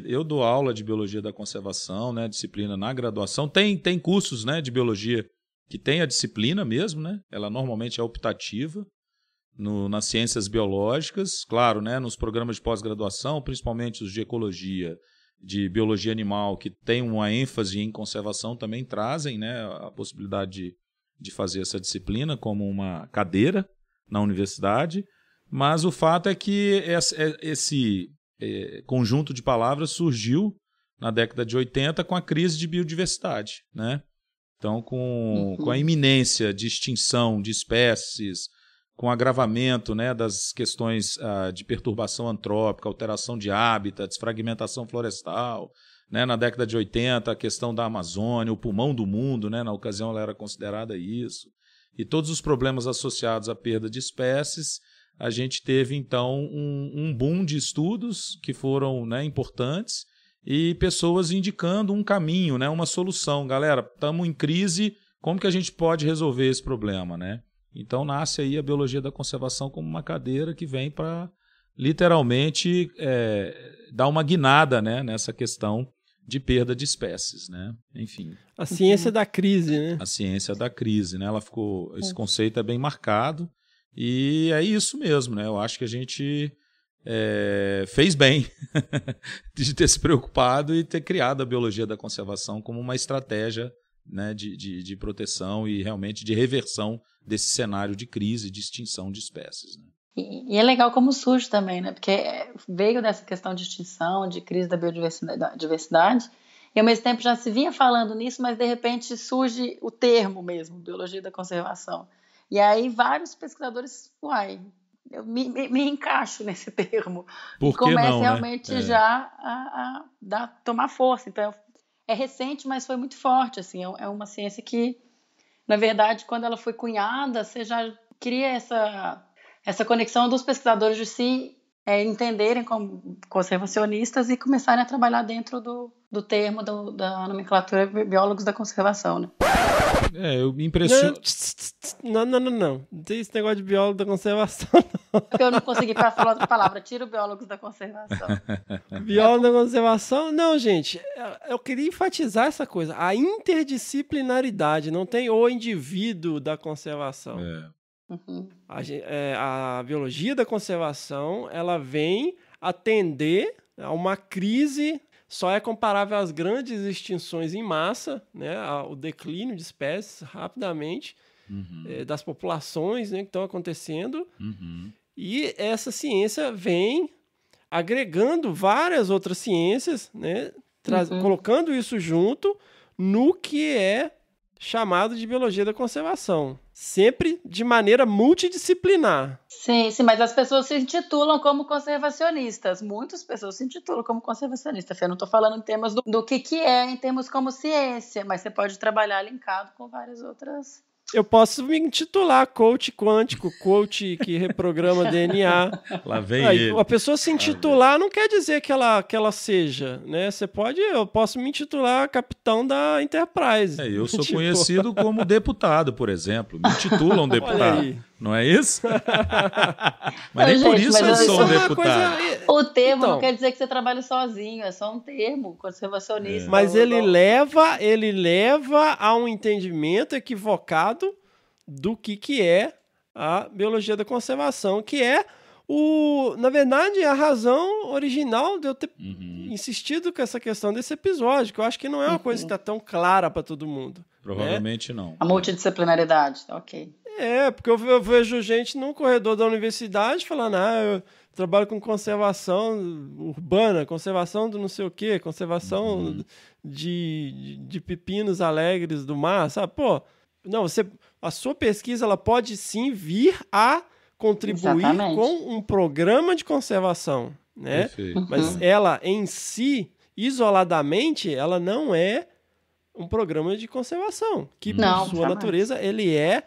Eu dou aula de biologia da conservação, né? Disciplina na graduação. Tem cursos, né, de biologia que tem a disciplina mesmo, né? Ela normalmente é optativa nas ciências biológicas, claro, né? Nos programas de pós-graduação, principalmente os de ecologia, de biologia animal, que tem uma ênfase em conservação, também trazem, né, a possibilidade de fazer essa disciplina como uma cadeira na universidade. Mas o fato é que esse conjunto de palavras surgiu na década de 80 com a crise de biodiversidade, né? Então, com a iminência de extinção de espécies, com o agravamento, né, das questões de perturbação antrópica, alteração de hábitats, fragmentação florestal, né, na década de 80, a questão da Amazônia, o pulmão do mundo, né, na ocasião ela era considerada isso, e todos os problemas associados à perda de espécies, a gente teve, então, um boom de estudos que foram, né, importantes, e pessoas indicando um caminho, né, uma solução. Galera, estamos em crise, como que a gente pode resolver esse problema, né? Então nasce aí a biologia da conservação como uma cadeira que vem para, literalmente, dar uma guinada, né, nessa questão de perda de espécies, né? Enfim. A ciência da crise, né? A ciência da crise, né? Esse conceito é bem marcado e é isso mesmo, né? Eu acho que a gente fez bem de ter se preocupado e ter criado a biologia da conservação como uma estratégia, né, de proteção e realmente de reversão desse cenário de crise, de extinção de espécies, né? E é legal como surge também, né? Porque veio dessa questão de extinção, de crise da biodiversidade, e ao mesmo tempo já se vinha falando nisso, mas de repente surge o termo mesmo, biologia da conservação. E aí vários pesquisadores, eu me encaixo nesse termo. Por que e começa não, realmente, né? Já a tomar força. Então é recente, mas foi muito forte. Assim, é uma ciência que, na verdade, quando ela foi cunhada, você já cria essa conexão dos pesquisadores de se entenderem como conservacionistas e começarem a trabalhar dentro do termo da nomenclatura biólogos da conservação, né? Eu me impressiono. Não. Não tem esse negócio de biólogo da conservação, não. Porque eu não consegui falar outra palavra. Tira o biólogos da conservação. Biólogo da conservação? Não, gente. Eu queria enfatizar essa coisa. A interdisciplinaridade. Não tem o indivíduo da conservação. A biologia da conservação, ela vem atender a uma crise, só é comparável às grandes extinções em massa, né, o declínio de espécies rapidamente, das populações, né, que estão acontecendo, e essa ciência vem agregando várias outras ciências, né, colocando isso junto no que é chamado de biologia da conservação. Sempre de maneira multidisciplinar. Sim, mas as pessoas se intitulam como conservacionistas. Muitas pessoas se intitulam como conservacionistas. Eu não estou falando em termos do que é, em termos como ciência, mas você pode trabalhar linkado com várias outras. Eu posso me intitular coach quântico, coach que reprograma DNA. Lá vem ele. A pessoa se intitular não quer dizer que ela seja, né? Eu posso me intitular capitão da Enterprise. Eu sou conhecido como deputado, por exemplo. Me intitulam deputado. Não é isso? Mas nem por isso eu sou um deputado. O termo não quer dizer que você trabalha sozinho, é só um termo, conservacionista. Mas ele leva a um entendimento equivocado do que é a biologia da conservação, que é, na verdade, a razão original de eu ter insistido com essa questão desse episódio, que eu acho que não é uma coisa que está tão clara para todo mundo. Provavelmente não. A multidisciplinaridade, ok. Porque eu vejo gente no corredor da universidade falando, eu trabalho com conservação urbana, conservação do não sei o quê, conservação de pepinos alegres do mar, sabe? Pô, não, a sua pesquisa ela pode sim vir a contribuir com um programa de conservação, né? Mas ela em si, isoladamente, ela não é um programa de conservação, que por sua natureza ele é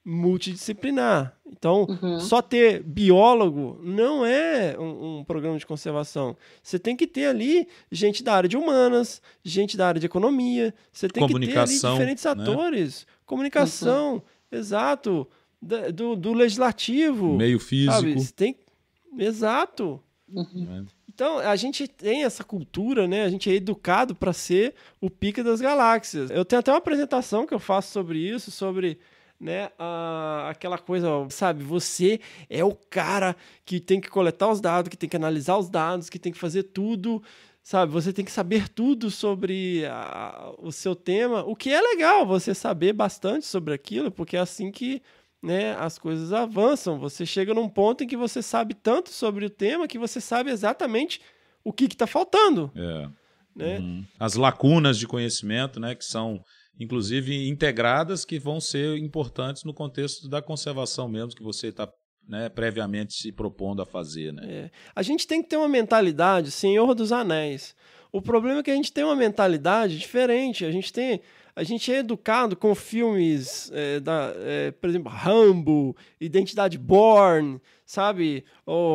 multidisciplinar. Então, só ter biólogo não é um programa de conservação. Você tem que ter ali gente da área de humanas, gente da área de economia, você tem que ter ali diferentes atores. Comunicação, exato, do legislativo. Meio físico. Sabe? Exato. Então, a gente tem essa cultura, né? A gente é educado para ser o pica das galáxias. Eu tenho até uma apresentação que eu faço sobre isso, sobre... né, aquela coisa, sabe, você é o cara que tem que coletar os dados, que tem que analisar os dados, que tem que fazer tudo, sabe, você tem que saber tudo sobre o seu tema, o que é legal, você saber bastante sobre aquilo, porque é assim que, né, as coisas avançam, você chega num ponto em que você sabe tanto sobre o tema que você sabe exatamente o que está faltando. Né? As lacunas de conhecimento, né, que são inclusive integradas, que vão ser importantes no contexto da conservação mesmo, que você está, né, previamente se propondo a fazer. Né? A gente tem que ter uma mentalidade Senhor dos Anéis. O problema é que a gente tem uma mentalidade diferente. A gente é educado com filmes, por exemplo, Rambo, Identidade Bourne, sabe?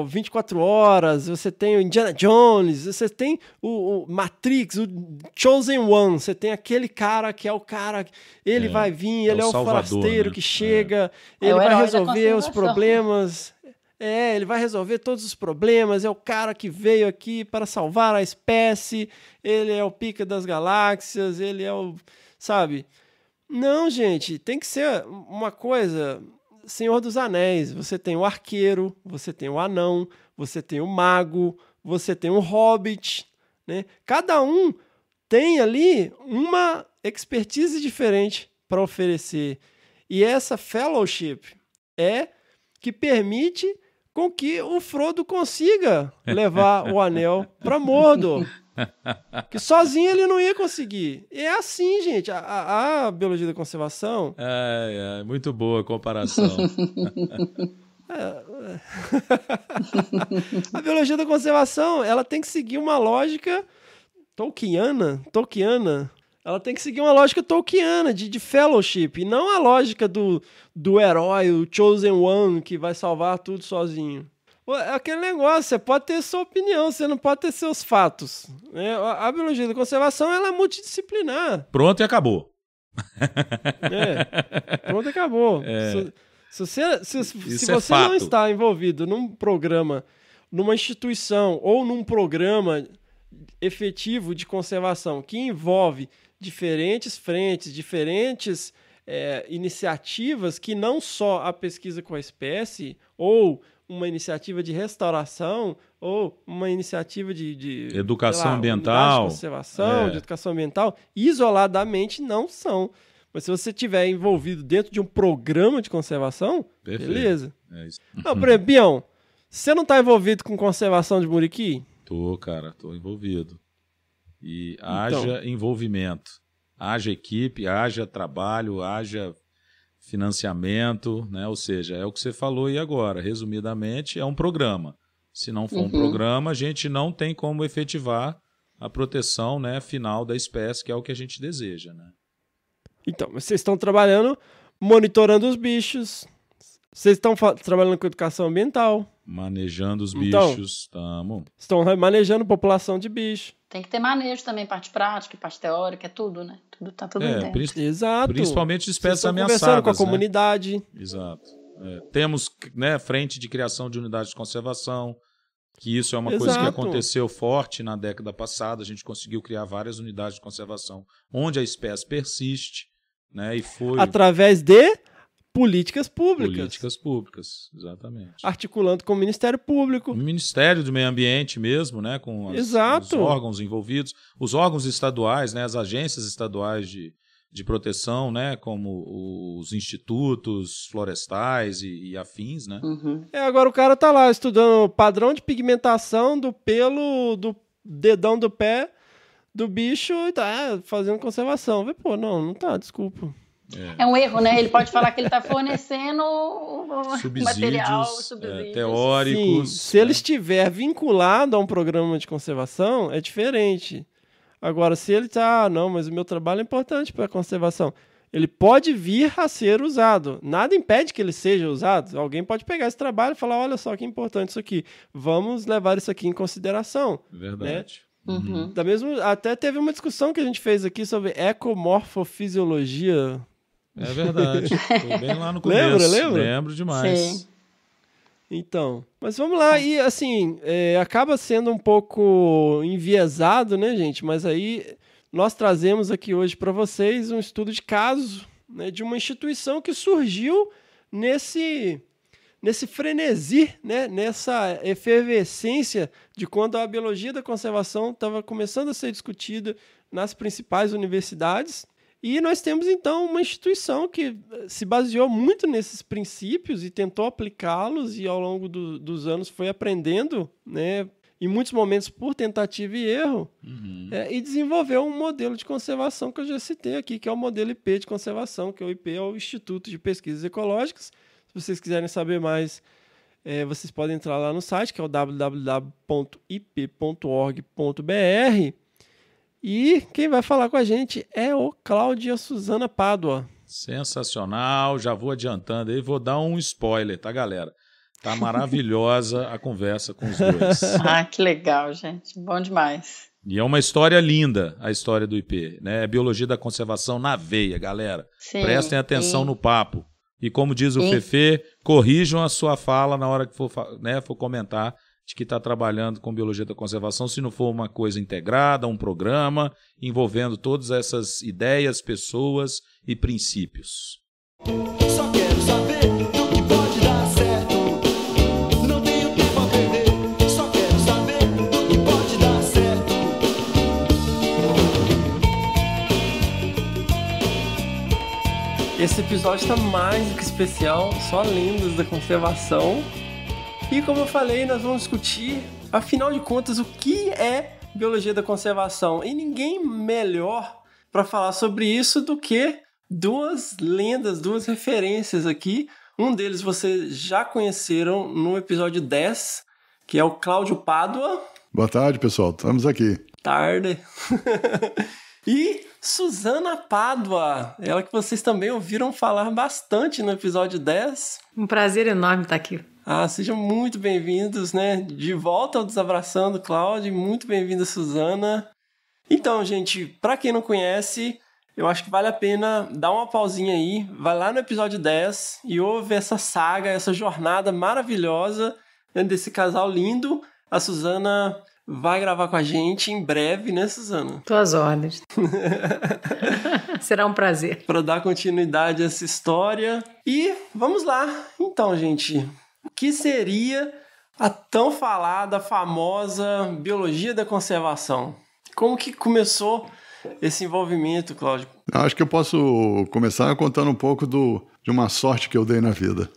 24 Horas, você tem o Indiana Jones, você tem o Matrix, o Chosen One, você tem aquele cara que é o cara, ele vai vir, ele é o forasteiro, né? Que chega, ele vai resolver os problemas... ele vai resolver todos os problemas, é o cara que veio aqui para salvar a espécie, ele é o pica das galáxias, ele é o... Sabe? Não, gente, tem que ser uma coisa... Senhor dos Anéis, você tem o arqueiro, você tem o anão, você tem o mago, você tem o hobbit, né? Cada um tem ali uma expertise diferente para oferecer. E essa fellowship é que permite com que o Frodo consiga levar o anel para Mordor. Que sozinho ele não ia conseguir. E é assim, gente. A biologia da conservação... muito boa a comparação. A biologia da conservação, ela tem que seguir uma lógica tolkiana. Ela tem que seguir uma lógica tolkiana, de fellowship, e não a lógica do herói, o chosen one, que vai salvar tudo sozinho. Aquele negócio, você pode ter sua opinião, você não pode ter seus fatos. Né? A biologia da conservação, ela é multidisciplinar. Pronto e acabou. Pronto e acabou. Se você não está envolvido num programa, numa instituição ou num programa efetivo de conservação que envolve diferentes frentes, diferentes iniciativas, que não só a pesquisa com a espécie ou uma iniciativa de restauração ou uma iniciativa de educação ambiental, de conservação, de educação ambiental, isoladamente não são. Mas se você estiver envolvido dentro de um programa de conservação, perfeito. Beleza. É isso. Não, por exemplo, Bião, você não está envolvido com conservação de muriqui? Tô envolvido. E haja envolvimento. haja equipe, haja trabalho, haja financiamento, né? Ou seja, é o que você falou aí agora. Resumidamente, é um programa. Se não for um programa, a gente não tem como efetivar a proteção, né, final da espécie, que é o que a gente deseja, né? Então, vocês estão trabalhando, monitorando os bichos, vocês estão trabalhando com educação ambiental. Manejando os bichos, estamos. Estão manejando população de bicho. Tem que ter manejo também, parte prática, parte teórica, é tudo, né? Tá tudo dentro. Exato. Principalmente de espécies ameaçadas. Conversando com a comunidade. Exato. Temos, né, frente de criação de unidades de conservação, que isso é uma coisa que aconteceu forte na década passada. A gente conseguiu criar várias unidades de conservação onde a espécie persiste, né? E foi através de políticas públicas. Políticas públicas, exatamente. Articulando com o Ministério Público. O Ministério do Meio Ambiente mesmo, né? Com os órgãos envolvidos. Os órgãos estaduais, né? As agências estaduais de proteção, né? Como os institutos florestais e afins, né? Agora o cara tá lá estudando o padrão de pigmentação do pelo do dedão do pé do bicho e tá fazendo conservação. Pô, não tá, desculpa. É um erro, né? Ele pode falar que ele está fornecendo material, subsídios teóricos. Sim, se ele estiver vinculado a um programa de conservação, é diferente. Agora, se ele está, não, mas o meu trabalho é importante para a conservação, ele pode vir a ser usado. Nada impede que ele seja usado. Alguém pode pegar esse trabalho e falar, olha só que importante isso aqui. Vamos levar isso aqui em consideração. Verdade. Né? Até teve uma discussão que a gente fez aqui sobre ecomorfofisiologia. É verdade. Foi bem lá no começo. Lembra? Lembro demais. Sim. Então, mas vamos lá. E assim, acaba sendo um pouco enviesado, né, gente? Mas aí nós trazemos aqui hoje para vocês um estudo de caso, né, de uma instituição que surgiu nesse frenesi, né, nessa efervescência de quando a biologia da conservação estava começando a ser discutida nas principais universidades. E nós temos, então, uma instituição que se baseou muito nesses princípios e tentou aplicá-los e, ao longo dos anos, foi aprendendo, né, em muitos momentos por tentativa e erro, e desenvolveu um modelo de conservação que eu já citei aqui, que é o modelo IP de conservação, que o IP é o Instituto de Pesquisas Ecológicas. Se vocês quiserem saber mais, vocês podem entrar lá no site, que é o www.ip.org.br. E quem vai falar com a gente é o Cláudio e a Suzana Pádua. Sensacional, já vou adiantando aí, vou dar um spoiler, tá, galera? Tá maravilhosa a conversa com os dois. Que legal, gente, bom demais. E é uma história linda, a história do IP, né? É biologia da conservação na veia, galera. Sim, prestem atenção no papo. E como diz o Fefe, corrijam a sua fala na hora que for comentar de que está trabalhando com biologia da conservação, se não for uma coisa integrada, um programa envolvendo todas essas ideias, pessoas e princípios. Só quero saber do que pode dar certo. Não tenho tempo a perder. Só quero saber do que pode dar certo. Esse episódio está mais do que especial, só lendas da conservação. E como eu falei, nós vamos discutir, afinal de contas, o que é biologia da conservação. E ninguém melhor para falar sobre isso do que duas lendas, duas referências aqui. Um deles vocês já conheceram no episódio 10, que é o Cláudio Pádua. Boa tarde, pessoal. Estamos aqui. Tarde. E Suzana Pádua, ela que vocês também ouviram falar bastante no episódio 10. Um prazer enorme estar aqui. Sejam muito bem-vindos, né? De volta ao Desabraçando, Cláudio. Muito bem-vinda, Suzana. Então, gente, para quem não conhece, eu acho que vale a pena dar uma pausinha aí, vai lá no episódio 10 e ouve essa saga, essa jornada maravilhosa, né, desse casal lindo. A Suzana vai gravar com a gente em breve, né, Suzana? Tô às ordens. Será um prazer. Para dar continuidade a essa história. E vamos lá. Então, gente, o que seria a tão falada, famosa biologia da conservação? Como que começou esse envolvimento, Cláudio? Acho que eu posso começar contando um pouco de uma sorte que eu dei na vida.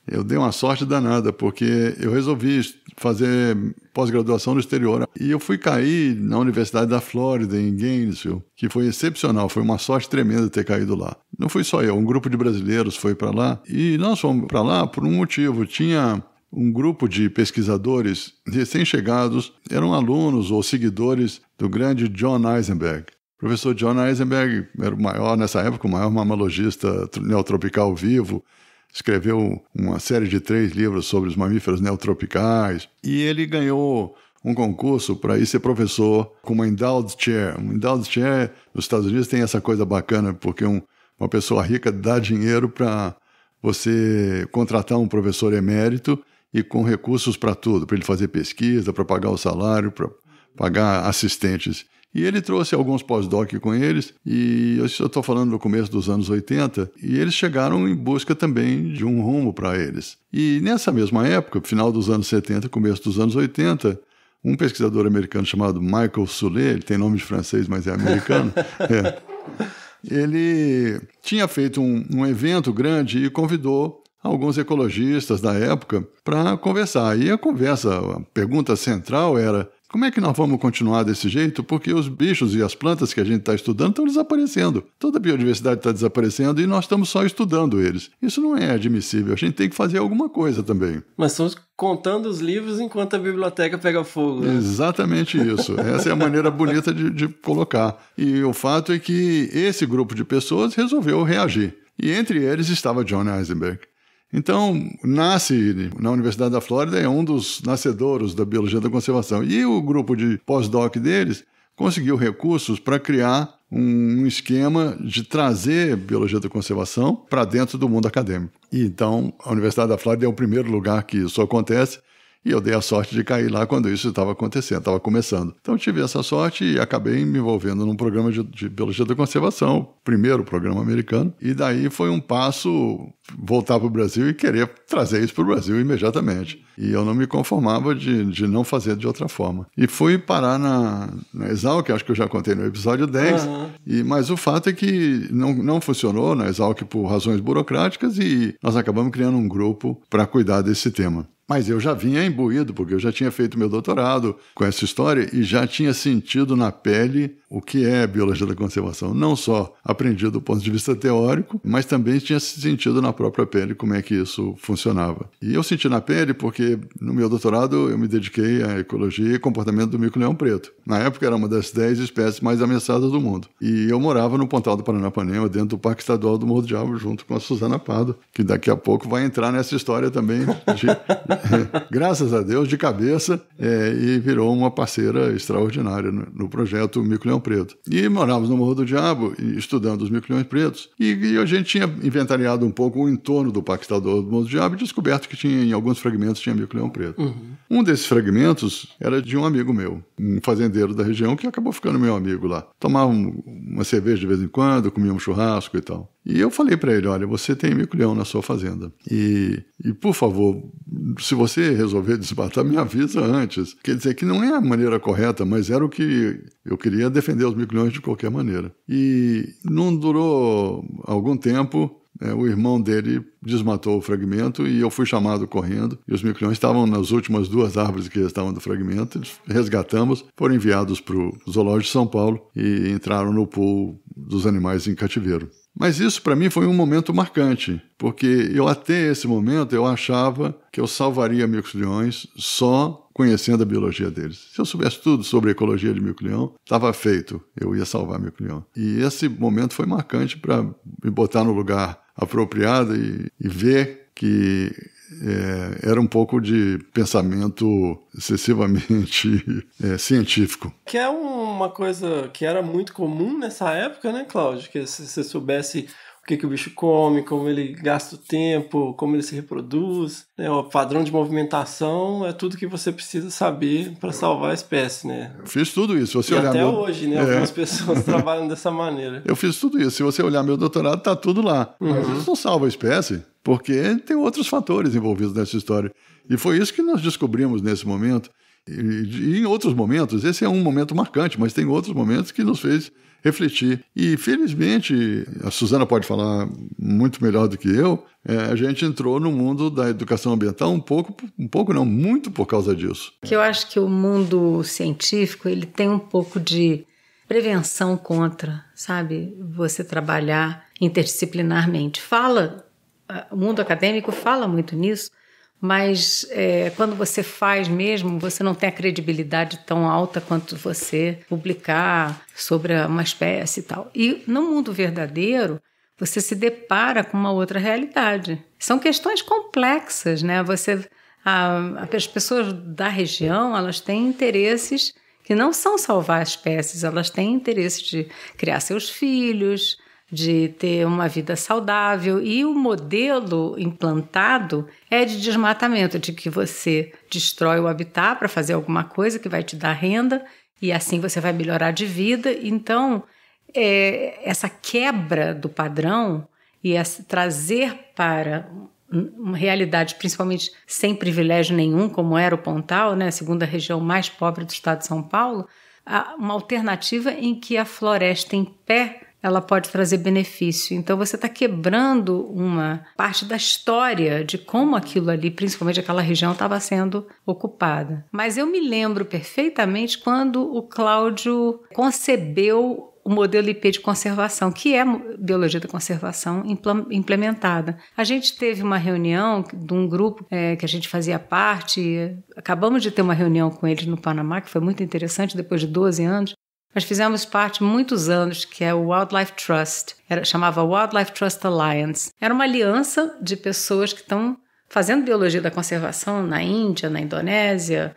Eu dei uma sorte danada, porque eu resolvi fazer pós-graduação no exterior. E eu fui cair na Universidade da Flórida, em Gainesville, que foi excepcional, foi uma sorte tremenda ter caído lá. Não fui só eu, um grupo de brasileiros foi para lá, e nós fomos para lá por um motivo. Tinha um grupo de pesquisadores recém-chegados, eram alunos ou seguidores do grande John Eisenberg. O professor John Eisenberg era o maior, nessa época, o maior mammalogista neotropical vivo, escreveu uma série de 3 livros sobre os mamíferos neotropicais, e ele ganhou um concurso para ir ser professor com uma endowed chair. Uma endowed chair nos Estados Unidos tem essa coisa bacana, porque uma pessoa rica dá dinheiro para você contratar um professor emérito e com recursos para tudo, para ele fazer pesquisa, para pagar o salário, para pagar assistentes. E ele trouxe alguns pós-doc com eles, e eu estou falando no começo dos anos 80, e eles chegaram em busca também de um rumo para eles. E nessa mesma época, final dos anos 70, começo dos anos 80, um pesquisador americano chamado Michael Soulet, ele tem nome de francês, mas é americano, ele tinha feito um evento grande e convidou alguns ecologistas da época para conversar. E a pergunta central era: como é que nós vamos continuar desse jeito? Porque os bichos e as plantas que a gente está estudando estão desaparecendo. Toda a biodiversidade está desaparecendo e nós estamos só estudando eles. Isso não é admissível. A gente tem que fazer alguma coisa também. Mas estamos contando os livros enquanto a biblioteca pega fogo. Né? Exatamente isso. Essa é a maneira bonita de colocar. E o fato é que esse grupo de pessoas resolveu reagir. E entre eles estava John Eisenberg. Então, nasce na Universidade da Flórida, é um dos nascedouros da biologia da conservação. E o grupo de pós-doc deles conseguiu recursos para criar um esquema de trazer biologia da conservação para dentro do mundo acadêmico. E então, a Universidade da Flórida é o primeiro lugar que isso acontece, e eu dei a sorte de cair lá quando isso estava acontecendo, estava começando. Então, tive essa sorte e acabei me envolvendo num programa de biologia da conservação, primeiro programa americano, e daí foi um passo voltar para o Brasil e querer trazer isso para o Brasil imediatamente. E eu não me conformava de não fazer de outra forma. E fui parar na Exalc, acho que eu já contei no episódio 10, mas o fato é que não funcionou na Exalc por razões burocráticas e nós acabamos criando um grupo para cuidar desse tema. Mas eu já vinha imbuído, porque eu já tinha feito meu doutorado com essa história e já tinha sentido na pele o que é biologia da conservação. Não só aprendido do ponto de vista teórico, mas também tinha sentido na própria pele como é que isso funcionava. E eu senti na pele porque no meu doutorado eu me dediquei à ecologia e comportamento do mico-leão preto. Na época era uma das 10 espécies mais ameaçadas do mundo. E eu morava no Pontal do Paranapanema, dentro do Parque Estadual do Morro do Diabo, junto com a Suzana Pardo, que daqui a pouco vai entrar nessa história também graças a Deus, de cabeça, e virou uma parceira extraordinária no projeto Mico-Leão Preto. E morávamos no Morro do Diabo, estudando os mico-leões pretos, e a gente tinha inventariado um pouco o entorno do Parque Estadual do Morro do Diabo e descoberto que em alguns fragmentos tinha mico-leão preto. Um desses fragmentos era de um amigo meu, um fazendeiro da região, que acabou ficando meu amigo lá. Tomava uma cerveja de vez em quando, comia um churrasco e tal. E eu falei para ele: olha, você tem mico-leão na sua fazenda. E por favor, se você resolver desmatar, me avisa antes. Quer dizer que não é a maneira correta, mas era o que eu queria, defender os mico-leões de qualquer maneira. E não durou algum tempo, o irmão dele desmatou o fragmento e eu fui chamado correndo. E os mico-leões estavam nas últimas 2 árvores que estavam do fragmento. Eles resgatamos, foram enviados para o Zoológico de São Paulo e entraram no pool dos animais em cativeiro. Mas isso para mim foi um momento marcante, porque até esse momento eu achava que eu salvaria mico-leões só conhecendo a biologia deles. Se eu soubesse tudo sobre a ecologia de mico-leão, estava feito, eu ia salvar mico-leão. E esse momento foi marcante para me botar no lugar apropriado e ver que era um pouco de pensamento excessivamente científico. Que é uma coisa que era muito comum nessa época, né, Cláudio? Que se você soubesse o que o bicho come, como ele gasta o tempo, como ele se reproduz, né? O padrão de movimentação é tudo que você precisa saber para salvar a espécie, né? Eu fiz tudo isso. Você até hoje, né? Algumas pessoas trabalham dessa maneira. Eu fiz tudo isso. Se você olhar meu doutorado, tá tudo lá. Mas isso não salva a espécie, porque tem outros fatores envolvidos nessa história. E foi isso que nós descobrimos nesse momento. E em outros momentos, esse é um momento marcante, mas tem outros momentos que nos fez refletir. E, felizmente, a Suzana pode falar muito melhor do que eu, a gente entrou no mundo da educação ambiental muito por causa disso. Que eu acho que o mundo científico, ele tem um pouco de prevenção contra, sabe? Você trabalhar interdisciplinarmente. O mundo acadêmico fala muito nisso, mas quando você faz mesmo, você não tem a credibilidade tão alta quanto você publicar sobre uma espécie e tal. E no mundo verdadeiro, você se depara com uma outra realidade. São questões complexas, né? As pessoas da região, elas têm interesses que não são salvar espécies, elas têm interesse de criar seus filhos, de ter uma vida saudável, e o modelo implantado é de desmatamento, de que você destrói o habitat para fazer alguma coisa que vai te dar renda e assim você vai melhorar de vida. Então, essa quebra do padrão e trazer para uma realidade, principalmente sem privilégio nenhum, como era o Pontal, né, a segunda região mais pobre do estado de São Paulo, uma alternativa em que a floresta em pé ela pode trazer benefício. Então você está quebrando uma parte da história de como aquilo ali, principalmente aquela região, estava sendo ocupada. Mas eu me lembro perfeitamente quando o Cláudio concebeu o modelo IP de conservação, que é biologia da conservação implementada. A gente teve uma reunião de um grupo que a gente fazia parte, acabamos de ter uma reunião com eles no Panamá, que foi muito interessante, depois de 12 anos. Nós fizemos parte muitos anos, que é o Wildlife Trust, chamava Wildlife Trust Alliance. Era uma aliança de pessoas que estão fazendo biologia da conservação na Índia, na Indonésia,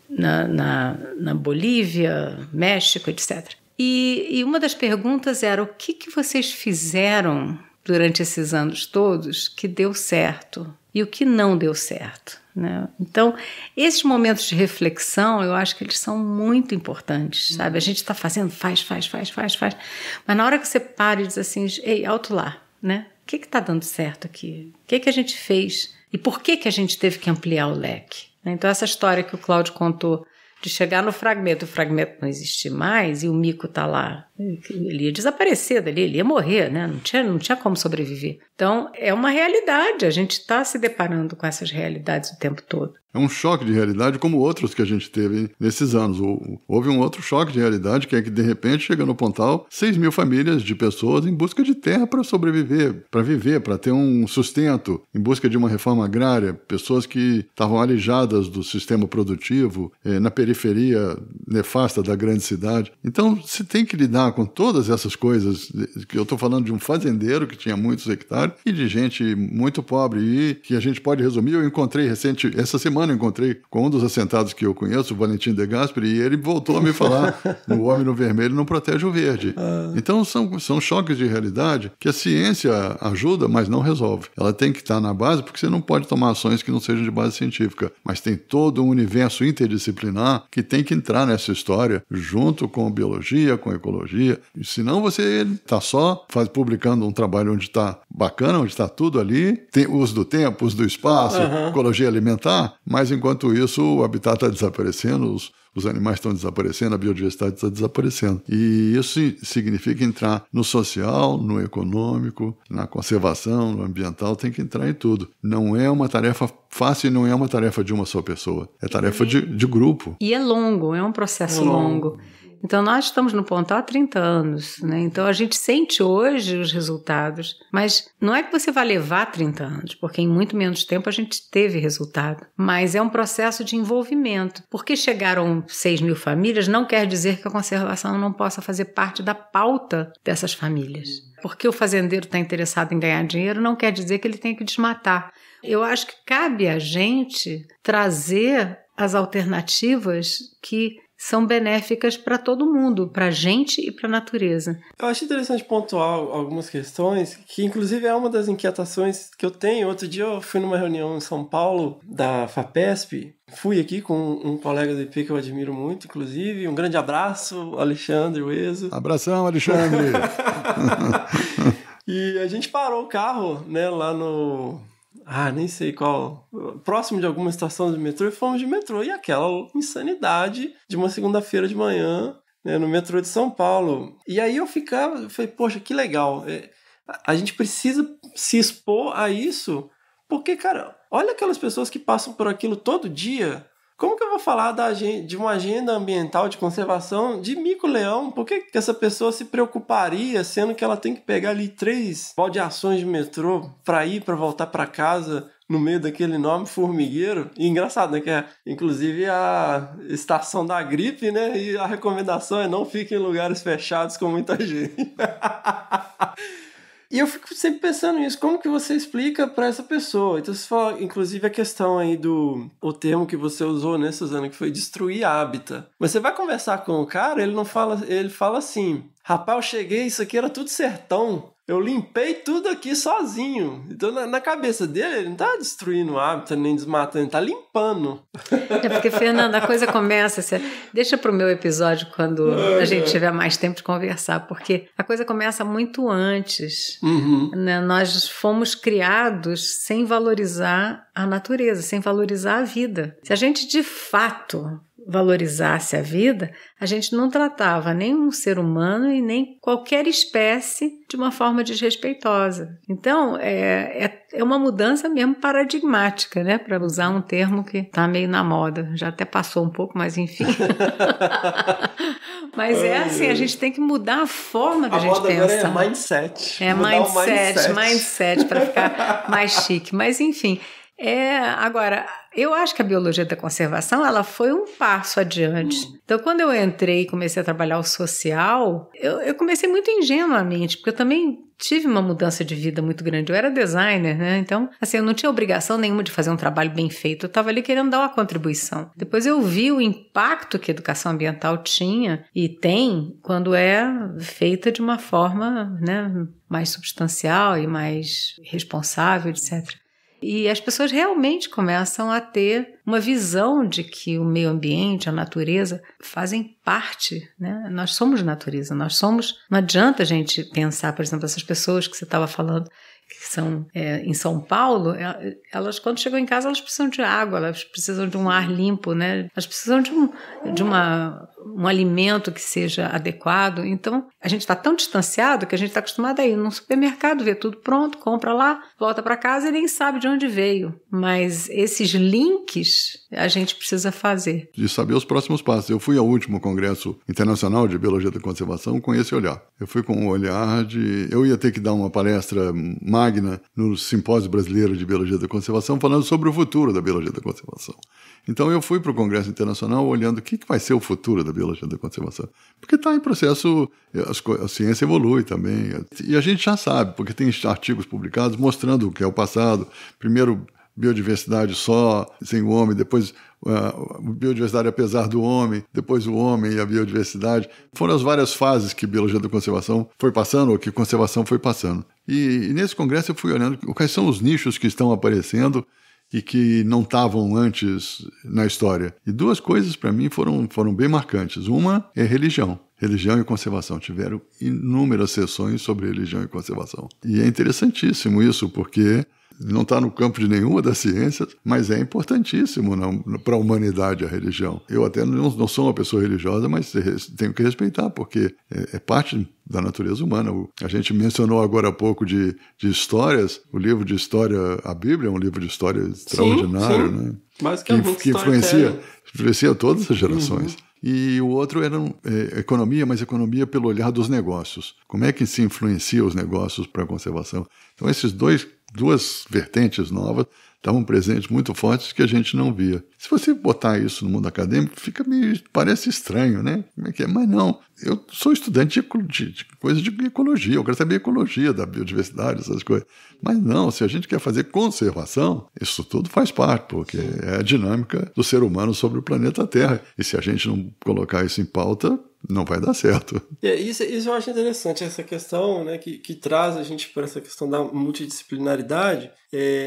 na Bolívia, México, etc. E uma das perguntas era: o que vocês fizeram durante esses anos todos que deu certo e o que não deu certo? Né? Então, esses momentos de reflexão, eu acho que eles são muito importantes, sabe? A gente está fazendo, faz, mas na hora que você para e diz assim: ei, alto lá, né? O que está dando certo aqui? O que a gente fez? E por que a gente teve que ampliar o leque? Então, essa história que o Cláudio contou de chegar no fragmento, o fragmento não existe mais e o mico está lá, ele ia desaparecer dali, ele ia morrer, né? Não tinha como sobreviver. Então, é uma realidade, a gente está se deparando com essas realidades o tempo todo. É um choque de realidade como outros que a gente teve nesses anos. Houve um outro choque de realidade, que é que, de repente, chega no Pontal 6.000 famílias de pessoas em busca de terra para sobreviver, para viver, para ter um sustento, em busca de uma reforma agrária, pessoas que estavam alijadas do sistema produtivo, na periferia nefasta da grande cidade. Então, você tem que lidar com todas essas coisas, que eu estou falando de um fazendeiro que tinha muitos hectares e de gente muito pobre, e que a gente pode resumir. Eu encontrei essa semana eu encontrei com um dos assentados que eu conheço, o Valentim De Gasperi, e ele voltou a me falar: o homem no vermelho não protege o verde. Então são choques de realidade que a ciência ajuda, mas não resolve. Ela tem que estar na base, porque você não pode tomar ações que não sejam de base científica, mas tem todo um universo interdisciplinar que tem que entrar nessa história junto com biologia, com ecologia. E senão você está só publicando um trabalho onde está bacana, onde está tudo ali, tem uso do tempo, uso do espaço, ecologia alimentar, mas enquanto isso o habitat está desaparecendo, os animais estão desaparecendo, a biodiversidade está desaparecendo. E isso significa entrar no social, no econômico, na conservação, no ambiental, tem que entrar em tudo. Não é uma tarefa fácil e não é uma tarefa de uma só pessoa, é tarefa de grupo. E é longo, é um processo longo. Então, nós estamos no Pontal há 30 anos, né? Então, a gente sente hoje os resultados, mas não é que você vai levar 30 anos, porque em muito menos tempo a gente teve resultado. Mas é um processo de envolvimento. Porque chegaram 6.000 famílias, não quer dizer que a conservação não possa fazer parte da pauta dessas famílias. Porque o fazendeiro está interessado em ganhar dinheiro, não quer dizer que ele tem que desmatar. Eu acho que cabe a gente trazer as alternativas que são benéficas para todo mundo, para a gente e para a natureza. Eu acho interessante pontuar algumas questões, que inclusive é uma das inquietações que eu tenho. Outro dia eu fui numa reunião em São Paulo, da FAPESP, fui aqui com um colega do IP que eu admiro muito, inclusive. Um grande abraço, Alexandre Ueso. Abração, Alexandre! E a gente parou o carro, né, lá no nem sei qual, próximo de alguma estação de metrô, e fomos de metrô. E aquela insanidade de uma segunda-feira de manhã, né, no metrô de São Paulo. E aí eu falei, poxa, que legal. A gente precisa se expor a isso, porque, cara, olha aquelas pessoas que passam por aquilo todo dia. Como que eu vou falar de uma agenda ambiental de conservação de mico-leão? Por que essa pessoa se preocuparia, sendo que ela tem que pegar ali 3 baldeações de metrô para voltar para casa no meio daquele enorme formigueiro? E engraçado, né? Que é, inclusive, a estação da gripe, né? E a recomendação é não fique em lugares fechados com muita gente. E eu fico sempre pensando nisso, como que você explica para essa pessoa? Então você fala, inclusive, a questão aí o termo que você usou, né, Suzana, que foi destruir hábitat. Mas você vai conversar com o cara, ele fala assim, rapaz, eu cheguei, isso aqui era tudo sertão, eu limpei tudo aqui sozinho. Então, na cabeça dele, ele não tá destruindo o hábitat, nem desmatando, ele tá limpando. É porque, Fernanda, a coisa começa... Deixa pro meu episódio quando a gente tiver mais tempo de conversar, porque a coisa começa muito antes. Né? Nós fomos criados sem valorizar a natureza, sem valorizar a vida. Se a gente, de fato, valorizasse a vida, a gente não tratava nem um ser humano e nem qualquer espécie de uma forma desrespeitosa. Então, é uma mudança mesmo paradigmática, né? Para usar um termo que está meio na moda. Já até passou um pouco, mas enfim. Mas assim, a gente tem que mudar a forma da gente pensar. Agora é mindset. Mindset para ficar mais chique. Mas enfim, agora... Eu acho que a biologia da conservação, ela foi um passo adiante. Então, quando eu entrei e comecei a trabalhar o social, eu comecei muito ingenuamente, porque eu também tive uma mudança de vida muito grande. Eu era designer, né? Então, assim, eu não tinha obrigação nenhuma de fazer um trabalho bem feito. Eu estava ali querendo dar uma contribuição. Depois eu vi o impacto que a educação ambiental tinha e tem quando é feita de uma forma, né, mais substancial e mais responsável, etc. E as pessoas realmente começam a ter uma visão de que o meio ambiente, a natureza, fazem parte, né? Nós somos natureza, não adianta a gente pensar, por exemplo, essas pessoas que você estava falando, que são em São Paulo, elas quando chegam em casa, elas precisam de água, elas precisam de um ar limpo, né? Elas precisam de um alimento que seja adequado. Então, a gente está tão distanciado que a gente está acostumado a ir num supermercado, ver tudo pronto, compra lá, volta para casa e nem sabe de onde veio. Mas esses links a gente precisa fazer. De saber os próximos passos. Eu fui ao último Congresso Internacional de Biologia da Conservação com esse olhar. Eu fui com um olhar de... Eu ia ter que dar uma palestra magna no Simpósio Brasileiro de Biologia da Conservação falando sobre o futuro da biologia da conservação. Então eu fui para o Congresso Internacional olhando o que vai ser o futuro da biologia da conservação. Porque está em processo, a ciência evolui também. E a gente já sabe, porque tem artigos publicados mostrando o que é o passado. Primeiro, biodiversidade só, sem o homem, depois biodiversidade apesar do homem, depois o homem e a biodiversidade. Foram as várias fases que a biologia da conservação foi passando, ou que a conservação foi passando. E nesse congresso eu fui olhando quais são os nichos que estão aparecendo e que não estavam antes na história. E duas coisas, para mim, foram bem marcantes. Uma é religião. Religião e conservação. Tiveram inúmeras sessões sobre religião e conservação. E é interessantíssimo isso, porque não está no campo de nenhuma das ciências, mas é importantíssimo para a humanidade a religião. Eu até não sou uma pessoa religiosa, mas tenho que respeitar, porque é parte da natureza humana. A gente mencionou agora há pouco de histórias, o livro de história, a Bíblia é um livro de história extraordinário, sim. Né? Que influencia todas as gerações. E o outro era economia, mas economia pelo olhar dos negócios. Como é que se influencia os negócios para a conservação? Então, esses duas vertentes novas estavam presentes muito fortes que a gente não via. Se você botar isso no mundo acadêmico, parece estranho, né? Como é que é? Mas não. Eu sou estudante de coisas de ecologia, eu quero saber ecologia da biodiversidade, essas coisas. Mas não, se a gente quer fazer conservação, isso tudo faz parte, porque é a dinâmica do ser humano sobre o planeta Terra. E se a gente não colocar isso em pauta, não vai dar certo. Isso eu acho interessante, essa questão, né, que traz a gente para essa questão da multidisciplinaridade.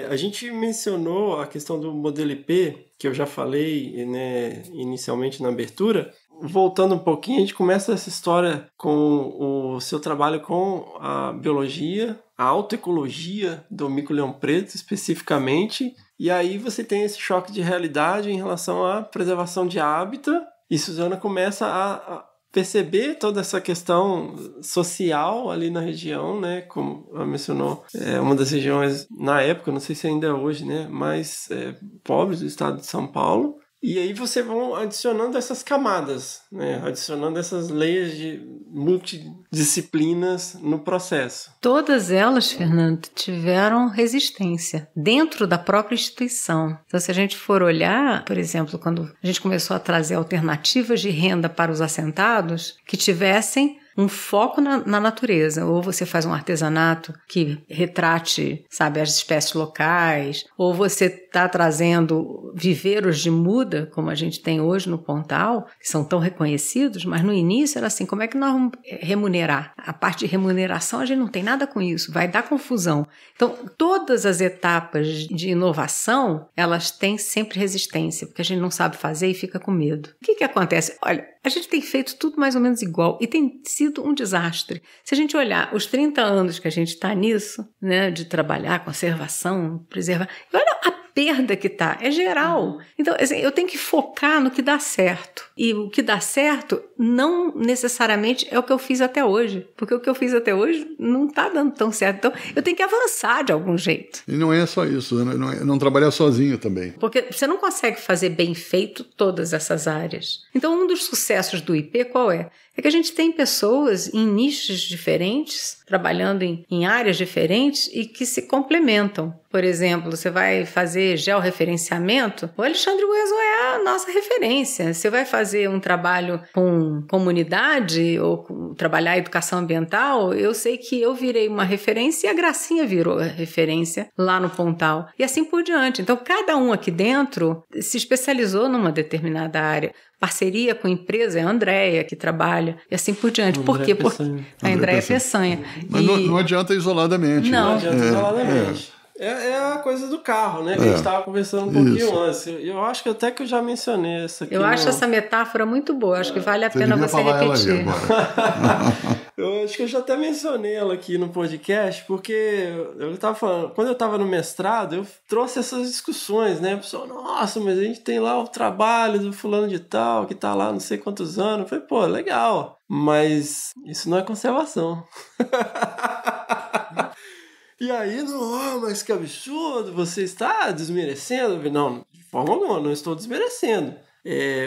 A gente mencionou a questão do modelo IP, que eu já falei, né, inicialmente na abertura, voltando um pouquinho, a gente começa essa história com o seu trabalho com a biologia, a autoecologia do mico-leão preto especificamente, e aí você tem esse choque de realidade em relação à preservação de hábitat, e Suzana começa a perceber toda essa questão social ali na região, né, como ela mencionou, é uma das regiões, na época, não sei se ainda é hoje, né, mais pobres do estado de São Paulo. E aí você vai adicionando essas camadas, né? Adicionando essas leis de multidisciplinas no processo. Todas elas, Fernando, tiveram resistência dentro da própria instituição. Então, se a gente for olhar, por exemplo, quando a gente começou a trazer alternativas de renda para os assentados, que tivessem um foco na natureza, ou você faz um artesanato que retrate, sabe, as espécies locais, ou você está trazendo viveiros de muda, como a gente tem hoje no Pontal, que são tão reconhecidos, mas no início era assim, como é que nós vamos remunerar? A parte de remuneração a gente não tem nada com isso, vai dar confusão. Então, todas as etapas de inovação, elas têm sempre resistência, porque a gente não sabe fazer e fica com medo. O que acontece? Olha, a gente tem feito tudo mais ou menos igual e tem sido um desastre. Se a gente olhar os 30 anos que a gente está nisso, né, de trabalhar conservação, preservar, olha a perda que tá, é geral. Então, assim, eu tenho que focar no que dá certo. E o que dá certo não necessariamente é o que eu fiz até hoje, porque o que eu fiz até hoje não tá dando tão certo. Então, eu tenho que avançar de algum jeito. E não é só isso, não trabalhar sozinho também. Porque você não consegue fazer bem feito todas essas áreas. Então, um dos sucessos do IP qual é? É que a gente tem pessoas em nichos diferentes, trabalhando em áreas diferentes e que se complementam. Por exemplo, você vai fazer georreferenciamento, o Alexandre Ueso é a nossa referência. Você vai fazer um trabalho com comunidade ou trabalhar a educação ambiental, eu sei que eu virei uma referência e a Gracinha virou referência lá no Pontal. E assim por diante. Então, cada um aqui dentro se especializou numa determinada área. Parceria com empresa, é a Andréia que trabalha, e assim por diante. Por quê? Porque a Andréia Peçanha. Mas não adianta isoladamente. Não adianta isoladamente. É a coisa do carro, né? Que a gente estava conversando um pouquinho antes. Eu acho que até que eu já mencionei essa aqui. Eu acho essa metáfora muito boa. Acho que vale a pena você repetir. Eu acho que eu já até mencionei ela aqui no podcast, porque eu estava falando, quando eu estava no mestrado, eu trouxe essas discussões, né? O pessoal, nossa, mas a gente tem lá o trabalho do fulano de tal, que está lá não sei quantos anos. Eu falei, pô, legal. Mas isso não é conservação. E aí, não, mas que absurdo, você está desmerecendo? Não, de forma alguma, não estou desmerecendo.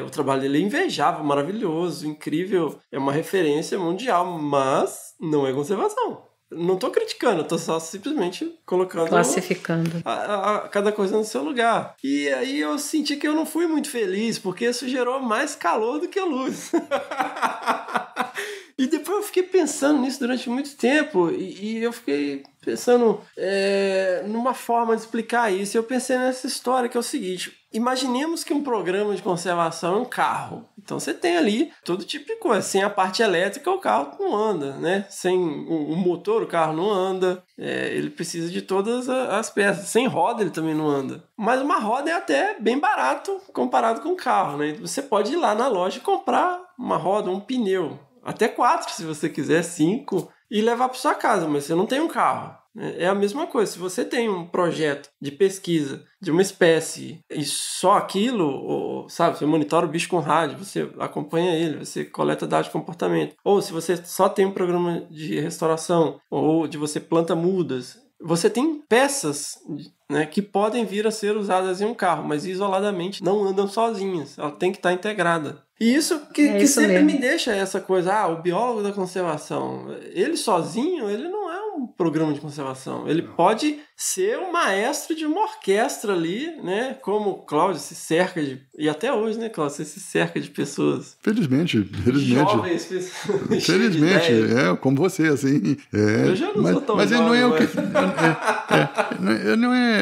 O trabalho dele é invejável, maravilhoso, incrível, é uma referência mundial, mas não é conservação. Não estou criticando, estou só simplesmente colocando... Classificando. Cada coisa no seu lugar. E aí eu senti que eu não fui muito feliz, porque isso gerou mais calor do que luz. E depois eu fiquei pensando nisso durante muito tempo, e eu fiquei pensando numa forma de explicar isso. Eu pensei nessa história que é o seguinte: imaginemos que um programa de conservação é um carro. Então você tem ali todo tipo de coisa. Sem a parte elétrica, o carro não anda, né? Sem o motor, o carro não anda. Ele precisa de todas as peças. Sem roda, ele também não anda. Mas uma roda é até bem barato comparado com um carro, né? Você pode ir lá na loja e comprar uma roda, um pneu. Até 4, se você quiser, 5, e levar para sua casa, mas você não tem um carro. É a mesma coisa, se você tem um projeto de pesquisa de uma espécie e só aquilo, sabe, você monitora o bicho com rádio, você acompanha ele, você coleta dados de comportamento. Ou se você só tem um programa de restauração, ou de você planta mudas, você tem peças, né, que podem vir a ser usadas em um carro, mas isoladamente não andam sozinhas, ela tem que estar integrada. E isso que sempre me deixa essa coisa, o biólogo da conservação, ele sozinho, ele não é um programa de conservação, ele pode ser o maestro de uma orquestra ali, né, como o Cláudio se cerca de, e até hoje, né, Cláudio, você se cerca de pessoas. Felizmente. Jovens pessoas. Felizmente, como você, assim. Eu já não sou tão mas jovem, não é o que... não é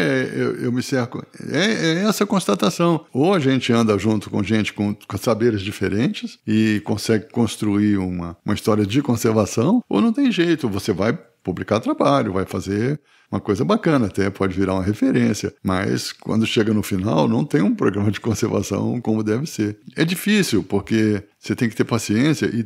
eu me cerco, é essa constatação. Ou a gente anda junto com gente com saberes diferentes e consegue construir uma história de conservação, ou não tem jeito, você vai publicar trabalho, vai fazer uma coisa bacana, até pode virar uma referência, mas quando chega no final não tem um programa de conservação como deve ser. É difícil, porque você tem que ter paciência e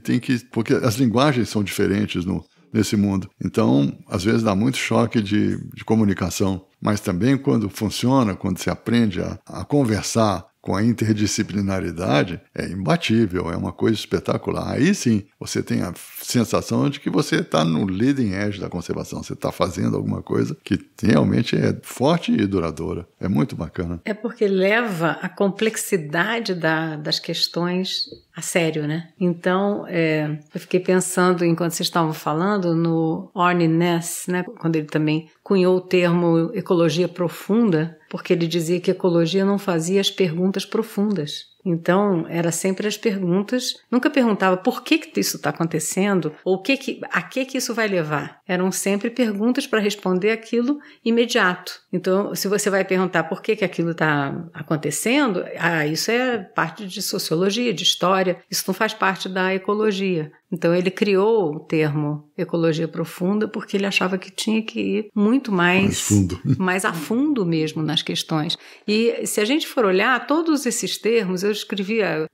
porque as linguagens são diferentes nesse mundo. Então, às vezes dá muito choque de comunicação, mas também quando funciona, quando você aprende a conversar com a interdisciplinaridade, é imbatível, é uma coisa espetacular. Aí sim, você tem a sensação de que você está no leading edge da conservação, você está fazendo alguma coisa que realmente é forte e duradoura. É muito bacana. É porque leva a complexidade das questões a sério, né? Então, eu fiquei pensando, enquanto vocês estavam falando, no Arne Naess, né? Quando ele também cunhou o termo ecologia profunda, porque ele dizia que ecologia não fazia as perguntas profundas. Então, era sempre as perguntas, nunca perguntava por que isso está acontecendo ou a que isso vai levar. Eram sempre perguntas para responder aquilo imediato. Então, se você vai perguntar por que aquilo está acontecendo, isso é parte de sociologia, de história, isso não faz parte da ecologia. Então, ele criou o termo ecologia profunda porque ele achava que tinha que ir muito mais a fundo mesmo nas questões. E se a gente for olhar todos esses termos, eu escrevia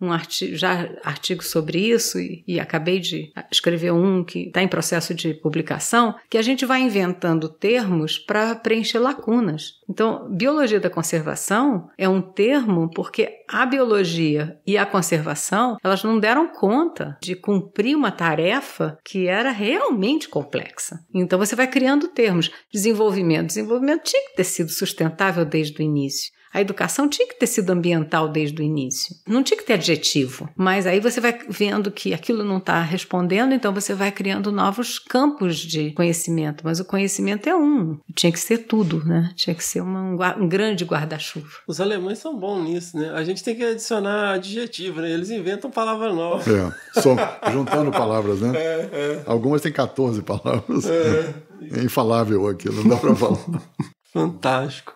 artigo sobre isso e acabei de escrever um que está em processo de publicação, que a gente vai inventando termos para preencher lacunas. Então, biologia da conservação é um termo porque a biologia e a conservação, elas não deram conta de cumprir uma tarefa que era realmente complexa. Então, você vai criando termos. Desenvolvimento tinha que ter sido sustentável desde o início. A educação tinha que ter sido ambiental desde o início. Não tinha que ter adjetivo. Mas aí você vai vendo que aquilo não está respondendo, então você vai criando novos campos de conhecimento. Mas o conhecimento é tinha que ser tudo, né? Tinha que ser um grande guarda-chuva. Os alemães são bons nisso, né? A gente tem que adicionar adjetivo, né? Eles inventam palavra nova. Só juntando palavras, né? Algumas têm 14 palavras. É infalável aquilo, não dá para falar. Fantástico.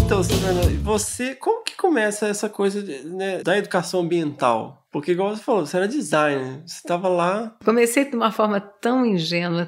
Então, você, como que começa essa coisa da educação ambiental? Porque, igual você falou, você era designer, você estava lá... Comecei de uma forma tão ingênua,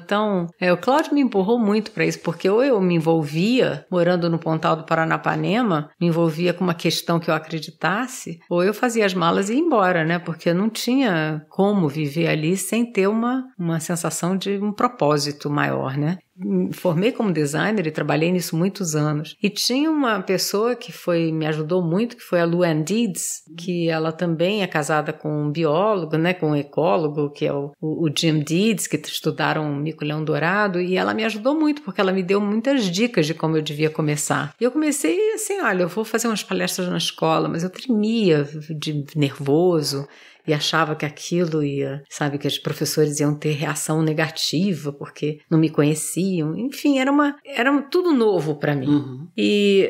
o Cláudio me empurrou muito para isso, porque ou eu me envolvia, morando no Pontal do Paranapanema, me envolvia com uma questão que eu acreditasse, ou eu fazia as malas e ia embora, né? Porque não tinha como viver ali sem ter uma sensação de um propósito maior, né? Me formei como designer e trabalhei nisso muitos anos. E tinha uma pessoa que me ajudou muito, que foi a Luann Deeds, que ela também é casada com um biólogo, né, com um ecólogo, que é o Jim Deeds, que estudaram mico-leão dourado, e ela me ajudou muito, porque ela me deu muitas dicas de como eu devia começar. E eu comecei assim, olha, eu vou fazer umas palestras na escola, mas eu tremia de nervoso, e achava que aquilo que os professores iam ter reação negativa porque não me conheciam. Enfim, era tudo novo para mim. Uhum.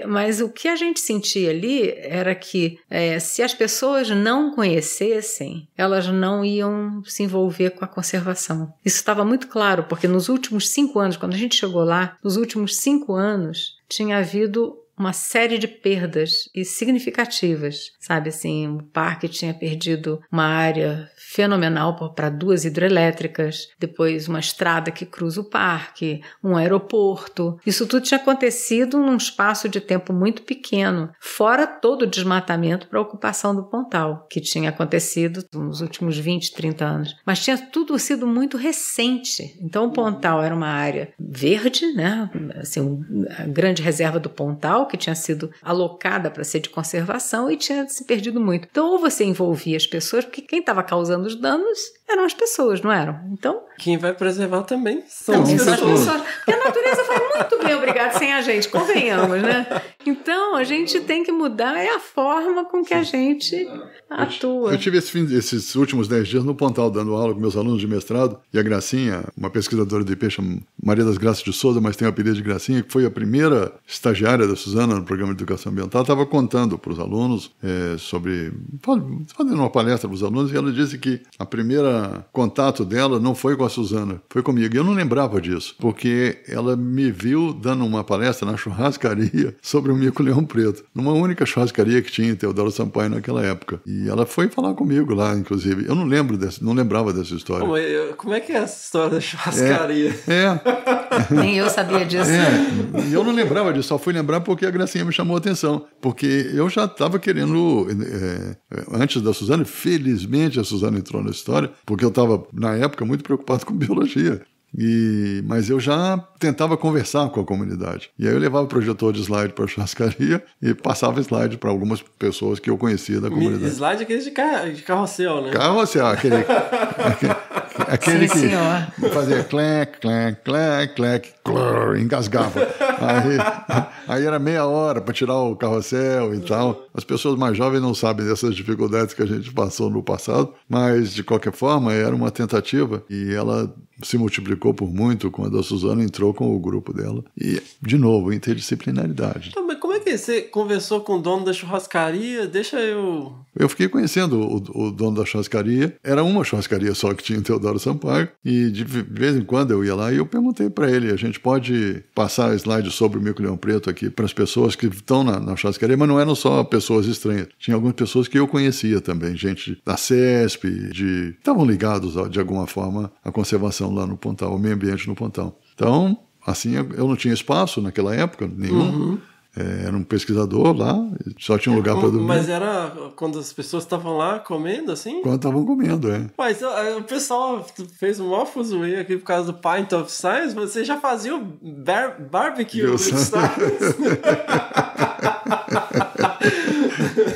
Mas o que a gente sentia ali era que se as pessoas não conhecessem, elas não iam se envolver com a conservação. Isso estava muito claro, porque nos últimos 5 anos, quando a gente chegou lá, nos últimos 5 anos, tinha havido uma série de perdas e significativas, sabe, assim, o parque tinha perdido uma área fenomenal para 2 hidrelétricas, depois uma estrada que cruza o parque, um aeroporto. Isso tudo tinha acontecido num espaço de tempo muito pequeno, fora todo o desmatamento para a ocupação do Pontal, que tinha acontecido nos últimos 20, 30 anos. Mas tinha tudo sido muito recente. Então o Pontal era uma área verde, né? Assim, a grande reserva do Pontal, que tinha sido alocada para ser de conservação e tinha se perdido muito. Então ou você envolvia as pessoas, porque quem estava causando os danos eram as pessoas, não eram? Então... Quem vai preservar também são as pessoas. Porque a natureza vai muito bem, obrigado, sem a gente, convenhamos, né? Então, a gente tem que mudar a forma com que a gente atua. Eu tive esses últimos 10 dias no Pontal, dando aula com meus alunos de mestrado, e a Gracinha, uma pesquisadora de IP, chama Maria das Graças de Souza, mas tem o apelido de Gracinha, que foi a primeira estagiária da Suzana no programa de educação ambiental, estava contando para os alunos fazendo uma palestra para os alunos, e ela disse que a primeira contato dela não foi com a Suzana, foi comigo. E eu não lembrava disso, porque ela me viu dando uma palestra na churrascaria sobre o mico-leão preto, numa única churrascaria que tinha em Teodoro Sampaio naquela época. E ela foi falar comigo lá, inclusive. Eu não lembrava dessa história. Como é que é essa história da churrascaria? Nem eu sabia disso. E eu não lembrava disso, só fui lembrar porque a Gracinha me chamou a atenção. Porque eu já estava querendo, antes da Suzana, felizmente a Suzana entrou na história, porque eu estava, na época, muito preocupado com biologia. Mas eu já tentava conversar com a comunidade. E aí eu levava o projetor de slide para a churrascaria e passava slide para algumas pessoas que eu conhecia da comunidade. Slide aquele de carrossel, né? Carrossel, aquele Sim, que senhor. fazia clec, clec, clec, clec, clor, engasgava. Aí era meia hora para tirar o carrossel e tal. As pessoas mais jovens não sabem dessas dificuldades que a gente passou no passado, mas de qualquer forma era uma tentativa e ela se multiplicou por muito quando a Suzana entrou com o grupo dela. E, de novo, interdisciplinaridade. Então, mas como é que você conversou com o dono da churrascaria? Deixa eu... Eu fiquei conhecendo o dono da churrascaria. Era uma churrascaria só que tinha em Teodoro Sampaio. E de vez em quando eu ia lá e eu perguntei para ele, a gente pode passar slide sobre o mico-leão preto aqui para as pessoas que estão na churrascaria, mas não eram só pessoas estranhas. Tinha algumas pessoas que eu conhecia também, gente da CESP, estavam ligados de alguma forma à conservação lá no Pontal, ao meio ambiente no Pontal. Então, assim, eu não tinha espaço naquela época nenhum. Uhum. Era um pesquisador lá, só tinha um lugar para dormir. Mas era quando as pessoas estavam lá comendo, assim? Quando estavam comendo, Mas o pessoal fez um maior fuzuê aqui por causa do Pint of Science, você já fazia o barbecue with science.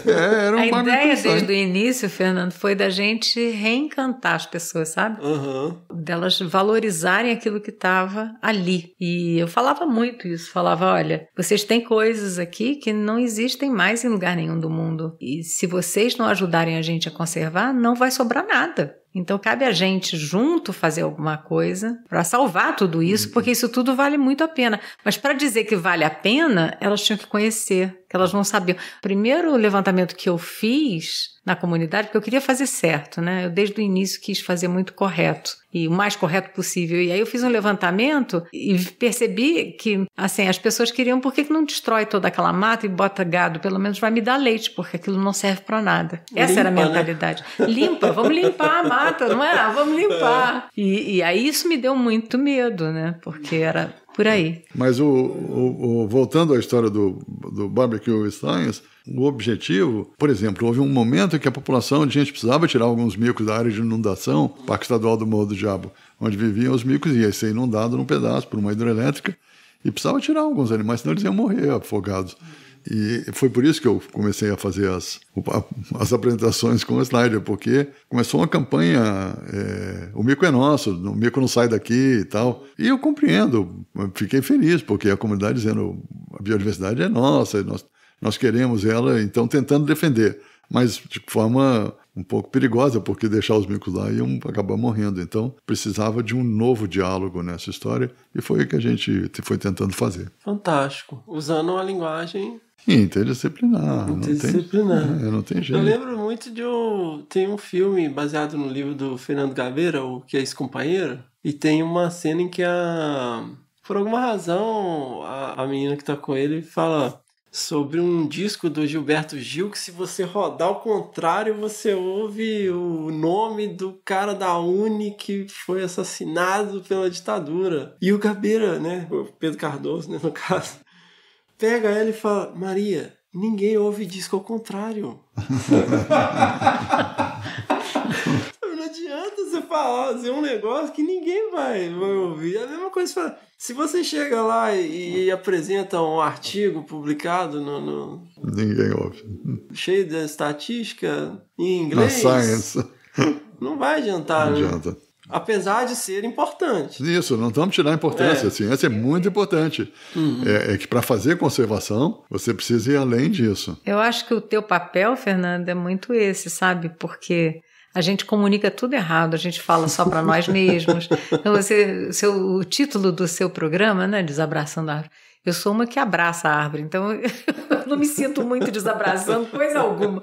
Era um a ideia desde o início, Fernando, foi da gente reencantar as pessoas, sabe? Uhum. Delas valorizarem aquilo que estava ali. E eu falava muito isso, falava, olha, vocês têm coisas aqui que não existem mais em lugar nenhum do mundo. E se vocês não ajudarem a gente a conservar, não vai sobrar nada. Então cabe a gente junto fazer alguma coisa para salvar tudo isso, porque isso tudo vale muito a pena. Mas para dizer que vale a pena, elas tinham que conhecer, que elas não sabiam. O primeiro levantamento que eu fiz na comunidade, porque eu queria fazer certo, né? Eu desde o início quis fazer muito correto e o mais correto possível. E aí eu fiz um levantamento e percebi que, assim, as pessoas queriam, por que não destrói toda aquela mata e bota gado? Pelo menos vai me dar leite, porque aquilo não serve para nada. Essa era a mentalidade. Né? Limpa, vamos limpar a mata, não é? Vamos limpar. E aí isso me deu muito medo, né? Porque era por aí. Mas voltando à história do Barbecue with Science, o objetivo, por exemplo, houve um momento em que a população de gente precisava tirar alguns micos da área de inundação, Parque Estadual do Morro do Diabo, onde viviam os micos, ia ser inundado num pedaço por uma hidrelétrica, e precisava tirar alguns animais, senão eles iam morrer afogados. E foi por isso que eu comecei a fazer as apresentações com o Slider, porque começou uma campanha, o mico é nosso, o mico não sai daqui e tal. E eu compreendo, fiquei feliz, porque a comunidade dizendo a biodiversidade é nossa, nós queremos ela, então tentando defender, mas de forma um pouco perigosa, porque deixar os micos lá iam acabar morrendo. Então precisava de um novo diálogo nessa história, e foi o que a gente foi tentando fazer. Fantástico, usando uma linguagem... Interdisciplinar. Não tem jeito. Eu lembro muito tem um filme baseado no livro do Fernando Gabeira, o Que é Ex-Companheiro, e tem uma cena em que por alguma razão a menina que tá com ele fala sobre um disco do Gilberto Gil que se você rodar ao contrário você ouve o nome do cara da Uni que foi assassinado pela ditadura. E o Gabeira, né, o Pedro Cardoso, né, no caso, pega ela e fala, Maria, ninguém ouve disco ao contrário. Não adianta você fazer um negócio que ninguém vai ouvir. É a mesma coisa que fala, se você chega lá e apresenta um artigo publicado ninguém ouve. Cheio de estatística em inglês. Na Science. Não vai adiantar, não adianta. Apesar de ser importante. Isso, não estamos tirando a importância. A ciência é muito importante. Uhum. É que para fazer conservação, você precisa ir além disso. Eu acho que o teu papel, Fernando, é muito esse, sabe? Porque a gente comunica tudo errado, a gente fala só para nós mesmos. Então, o título do seu programa, né, Desabraçando a Árvore, eu sou uma que abraça a árvore, então eu não me sinto muito desabraçando coisa alguma.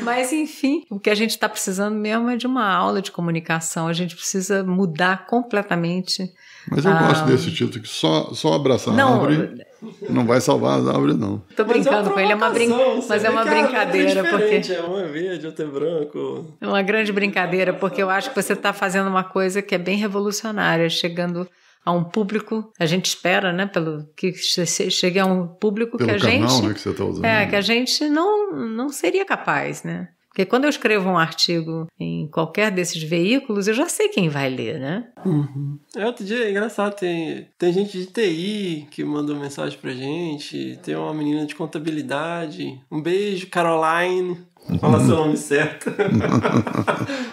Mas, enfim, o que a gente está precisando mesmo é de uma aula de comunicação. A gente precisa mudar completamente. Mas eu gosto desse título, que só abraçar a árvore não vai salvar as árvores, não. Tô brincando com ele, mas é uma brincadeira. Porque é um é verde, outro é branco. É uma grande brincadeira, porque eu acho que você está fazendo uma coisa que é bem revolucionária, chegando a um público, a gente espera, né, pelo que chegue a um público pelo que a canal, gente, né, que você tá usando, que a gente não seria capaz, né? Porque quando eu escrevo um artigo em qualquer desses veículos, eu já sei quem vai ler, né? Uhum. Outro dia, é engraçado, tem gente de TI que mandou mensagem pra gente, tem uma menina de contabilidade. Um beijo, Caroline. Fala seu nome certo.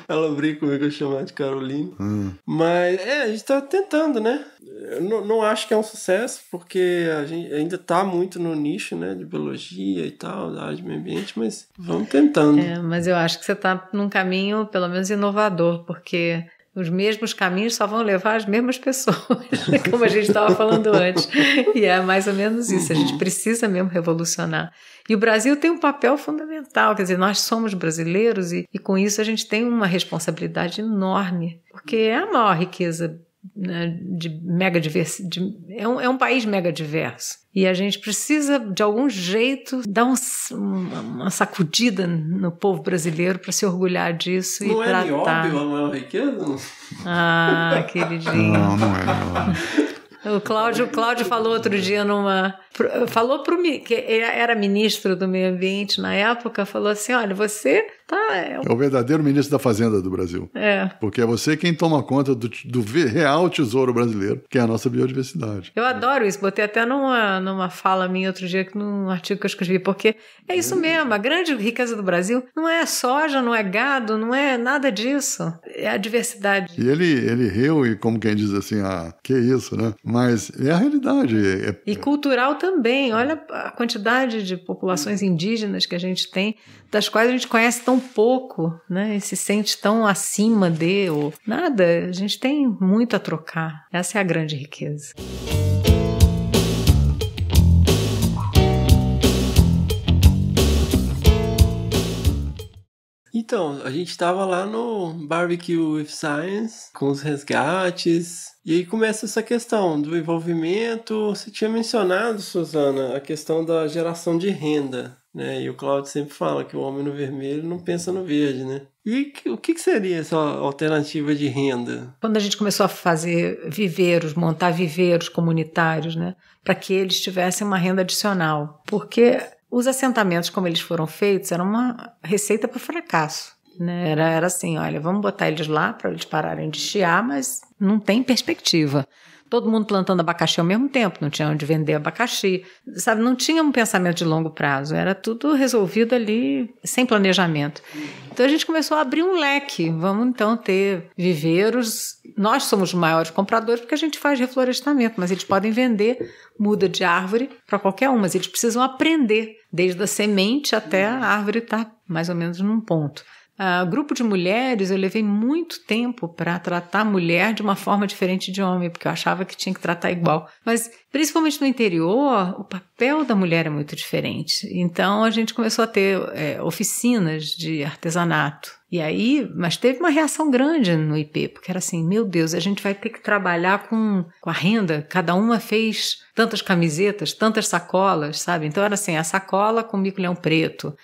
Ela brinca comigo, eu chamo ela de Caroline. Mas a gente tá tentando, né? Eu não acho que é um sucesso, porque a gente ainda tá muito no nicho, né? De biologia e tal, da área de meio ambiente, mas vamos tentando. Mas eu acho que você tá num caminho, pelo menos, inovador, porque os mesmos caminhos só vão levar as mesmas pessoas, como a gente estava falando antes. E é mais ou menos isso, a gente precisa mesmo revolucionar. E o Brasil tem um papel fundamental, quer dizer, nós somos brasileiros e com isso a gente tem uma responsabilidade enorme, porque é a maior riqueza, né, de mega diversidade, é um país mega diverso. E a gente precisa, de algum jeito, dar uma sacudida no povo brasileiro para se orgulhar disso e tratar. Não é nióbio a maior riqueza? Ah, queridinho. Não é. O Cláudio falou outro dia falou para que era ministro do meio ambiente na época, falou assim, olha, você é o verdadeiro ministro da Fazenda do Brasil. Porque é você quem toma conta do real tesouro brasileiro, que é a nossa biodiversidade. Eu adoro isso, botei até numa fala minha outro dia, num artigo que eu escrevi, porque é isso mesmo, a grande riqueza do Brasil não é soja, não é gado, não é nada disso, é a diversidade. E ele riu e como quem diz assim, que isso, né? Mas é a realidade. E cultural também, olha a quantidade de populações indígenas que a gente tem, das quais a gente conhece tão pouco, né? E se sente tão acima ou nada, a gente tem muito a trocar. Essa é a grande riqueza. Então, a gente estava lá no Barbecue with Science, com os resgates, e aí começa essa questão do envolvimento. Você tinha mencionado, Suzana, a questão da geração de renda, né? E o Cláudio sempre fala que o homem no vermelho não pensa no verde, né? E o que seria essa alternativa de renda? Quando a gente começou a fazer viveiros, montar viveiros comunitários, né? Para que eles tivessem uma renda adicional, porque os assentamentos, como eles foram feitos, era uma receita para fracasso, né? Era assim, olha, vamos botar eles lá para eles pararem de chiar, mas não tem perspectiva. Todo mundo plantando abacaxi ao mesmo tempo, não tinha onde vender abacaxi, sabe? Não tinha um pensamento de longo prazo, era tudo resolvido ali sem planejamento. Então a gente começou a abrir um leque, vamos então ter viveiros. Nós somos os maiores compradores porque a gente faz reflorestamento, mas eles podem vender muda de árvore para qualquer um, mas eles precisam aprender, desde a semente até a árvore estar mais ou menos num ponto. Grupo de mulheres, eu levei muito tempo para tratar a mulher de uma forma diferente de homem, porque eu achava que tinha que tratar igual. Mas, principalmente no interior, o papel da mulher é muito diferente. Então, a gente começou a ter oficinas de artesanato. E aí, mas teve uma reação grande no IP, porque era assim, meu Deus, a gente vai ter que trabalhar com a renda. Cada uma fez tantas camisetas, tantas sacolas, sabe? Então, era assim, a sacola com mico-leão preto,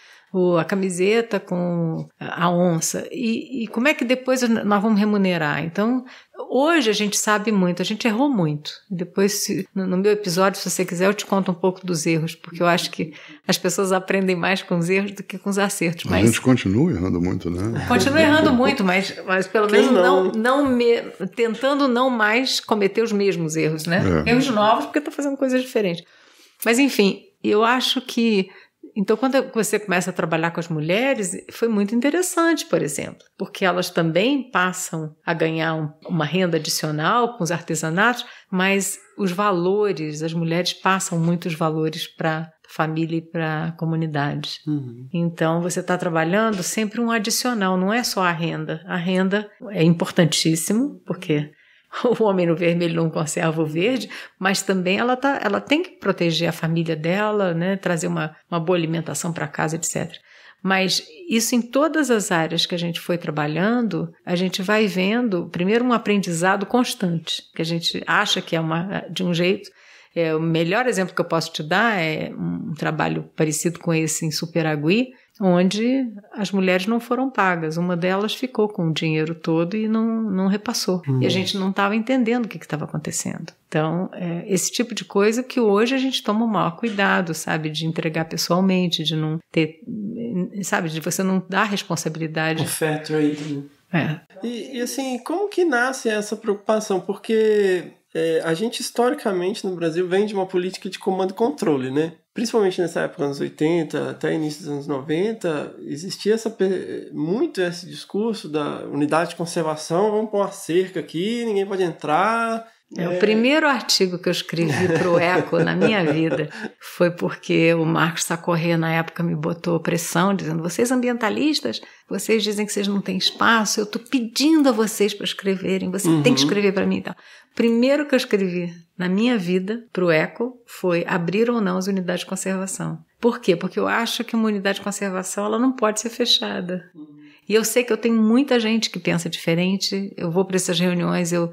a camiseta com a onça, e como é que depois nós vamos remunerar? Então, hoje a gente sabe muito, a gente errou muito. Depois, no meu episódio, se você quiser, eu te conto um pouco dos erros, porque eu acho que as pessoas aprendem mais com os erros do que com os acertos. A gente continua errando muito, né? Continua errando muito, mas pelo menos tentando não mais cometer os mesmos erros, né? Erros novos, porque está fazendo coisas diferentes. Mas, enfim, eu acho que então, quando você começa a trabalhar com as mulheres, foi muito interessante, por exemplo, porque elas também passam a ganhar uma renda adicional com os artesanatos, mas os valores, as mulheres passam muitos valores para a família e para a comunidade. Então, você está trabalhando sempre um adicional, não é só a renda. A renda é importantíssimo, porque o homem no vermelho não conserva o verde, mas também ela tem que proteger a família dela, né? Trazer uma boa alimentação para casa, etc. Mas isso em todas as áreas que a gente foi trabalhando, a gente vai vendo, primeiro, um aprendizado constante, que a gente acha que é de um jeito. O melhor exemplo que eu posso te dar é um trabalho parecido com esse em Superagui, onde as mulheres não foram pagas. Uma delas ficou com o dinheiro todo e não repassou. E a gente não estava entendendo o que estava acontecendo. Então, esse tipo de coisa que hoje a gente toma o maior cuidado, sabe? De entregar pessoalmente, de não ter... Sabe? De você não dar responsabilidade. O fair trade. E assim, como que nasce essa preocupação? Porque... a gente historicamente no Brasil vem de uma política de comando e controle, né? Principalmente nessa época, anos 80, até início dos anos 90, existia muito esse discurso da unidade de conservação, vamos pôr uma cerca aqui, ninguém pode entrar. O primeiro artigo que eu escrevi para o Eco na minha vida foi porque o Marcos Sacorré, na época, me botou pressão, dizendo: vocês ambientalistas, vocês dizem que vocês não têm espaço, eu estou pedindo a vocês para escreverem, você tem que escrever para mim e tal. Primeiro que eu escrevi na minha vida para o Eco foi abrir ou não as unidades de conservação. Por quê? Porque eu acho que uma unidade de conservação ela não pode ser fechada. E eu sei que eu tenho muita gente que pensa diferente, eu vou para essas reuniões, eu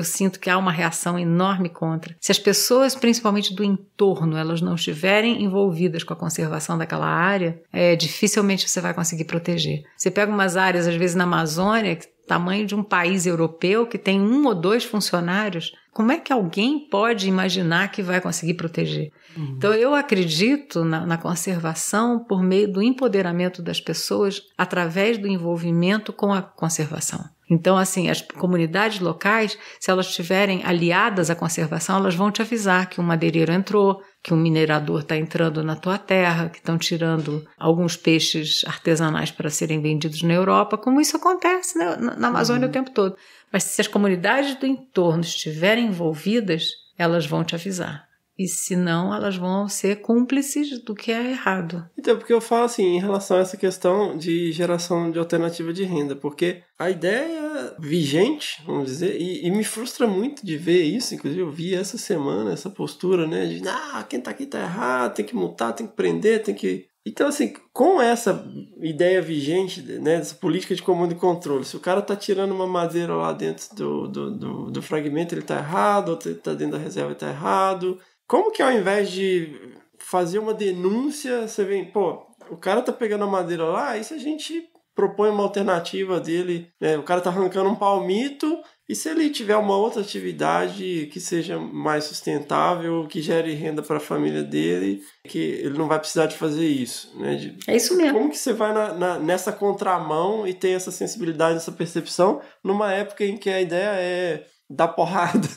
sinto que há uma reação enorme contra. Se as pessoas, principalmente do entorno, elas não estiverem envolvidas com a conservação daquela área, dificilmente você vai conseguir proteger. Você pega umas áreas, às vezes na Amazônia, tamanho de um país europeu, que tem 1 ou 2 funcionários, como é que alguém pode imaginar que vai conseguir proteger? Então, eu acredito na conservação por meio do empoderamento das pessoas através do envolvimento com a conservação. Então, assim, as comunidades locais, se elas estiverem aliadas à conservação, elas vão te avisar que um madeireiro entrou, que um minerador está entrando na tua terra, que estão tirando alguns peixes artesanais para serem vendidos na Europa, como isso acontece na Amazônia o tempo todo. Mas se as comunidades do entorno estiverem envolvidas, elas vão te avisar. E se não, elas vão ser cúmplices do que é errado. Então, porque eu falo assim, em relação a essa questão de geração de alternativa de renda, porque a ideia vigente, vamos dizer, e me frustra muito de ver isso, inclusive eu vi essa semana, essa postura, né, de quem tá aqui tá errado, tem que multar, tem que prender, tem que... Então, assim, com essa ideia vigente, né, dessa política de comando e controle, se o cara tá tirando uma madeira lá dentro do fragmento, ele tá errado, ou tá dentro da reserva, ele tá errado... Como que ao invés de fazer uma denúncia, você vem, o cara tá pegando a madeira lá, e se a gente propõe uma alternativa dele, né? O cara tá arrancando um palmito, e se ele tiver uma outra atividade que seja mais sustentável, que gere renda para a família dele, que ele não vai precisar de fazer isso, né? É isso mesmo. Como que você vai nessa contramão e tem essa sensibilidade, essa percepção, numa época em que a ideia é dar porrada?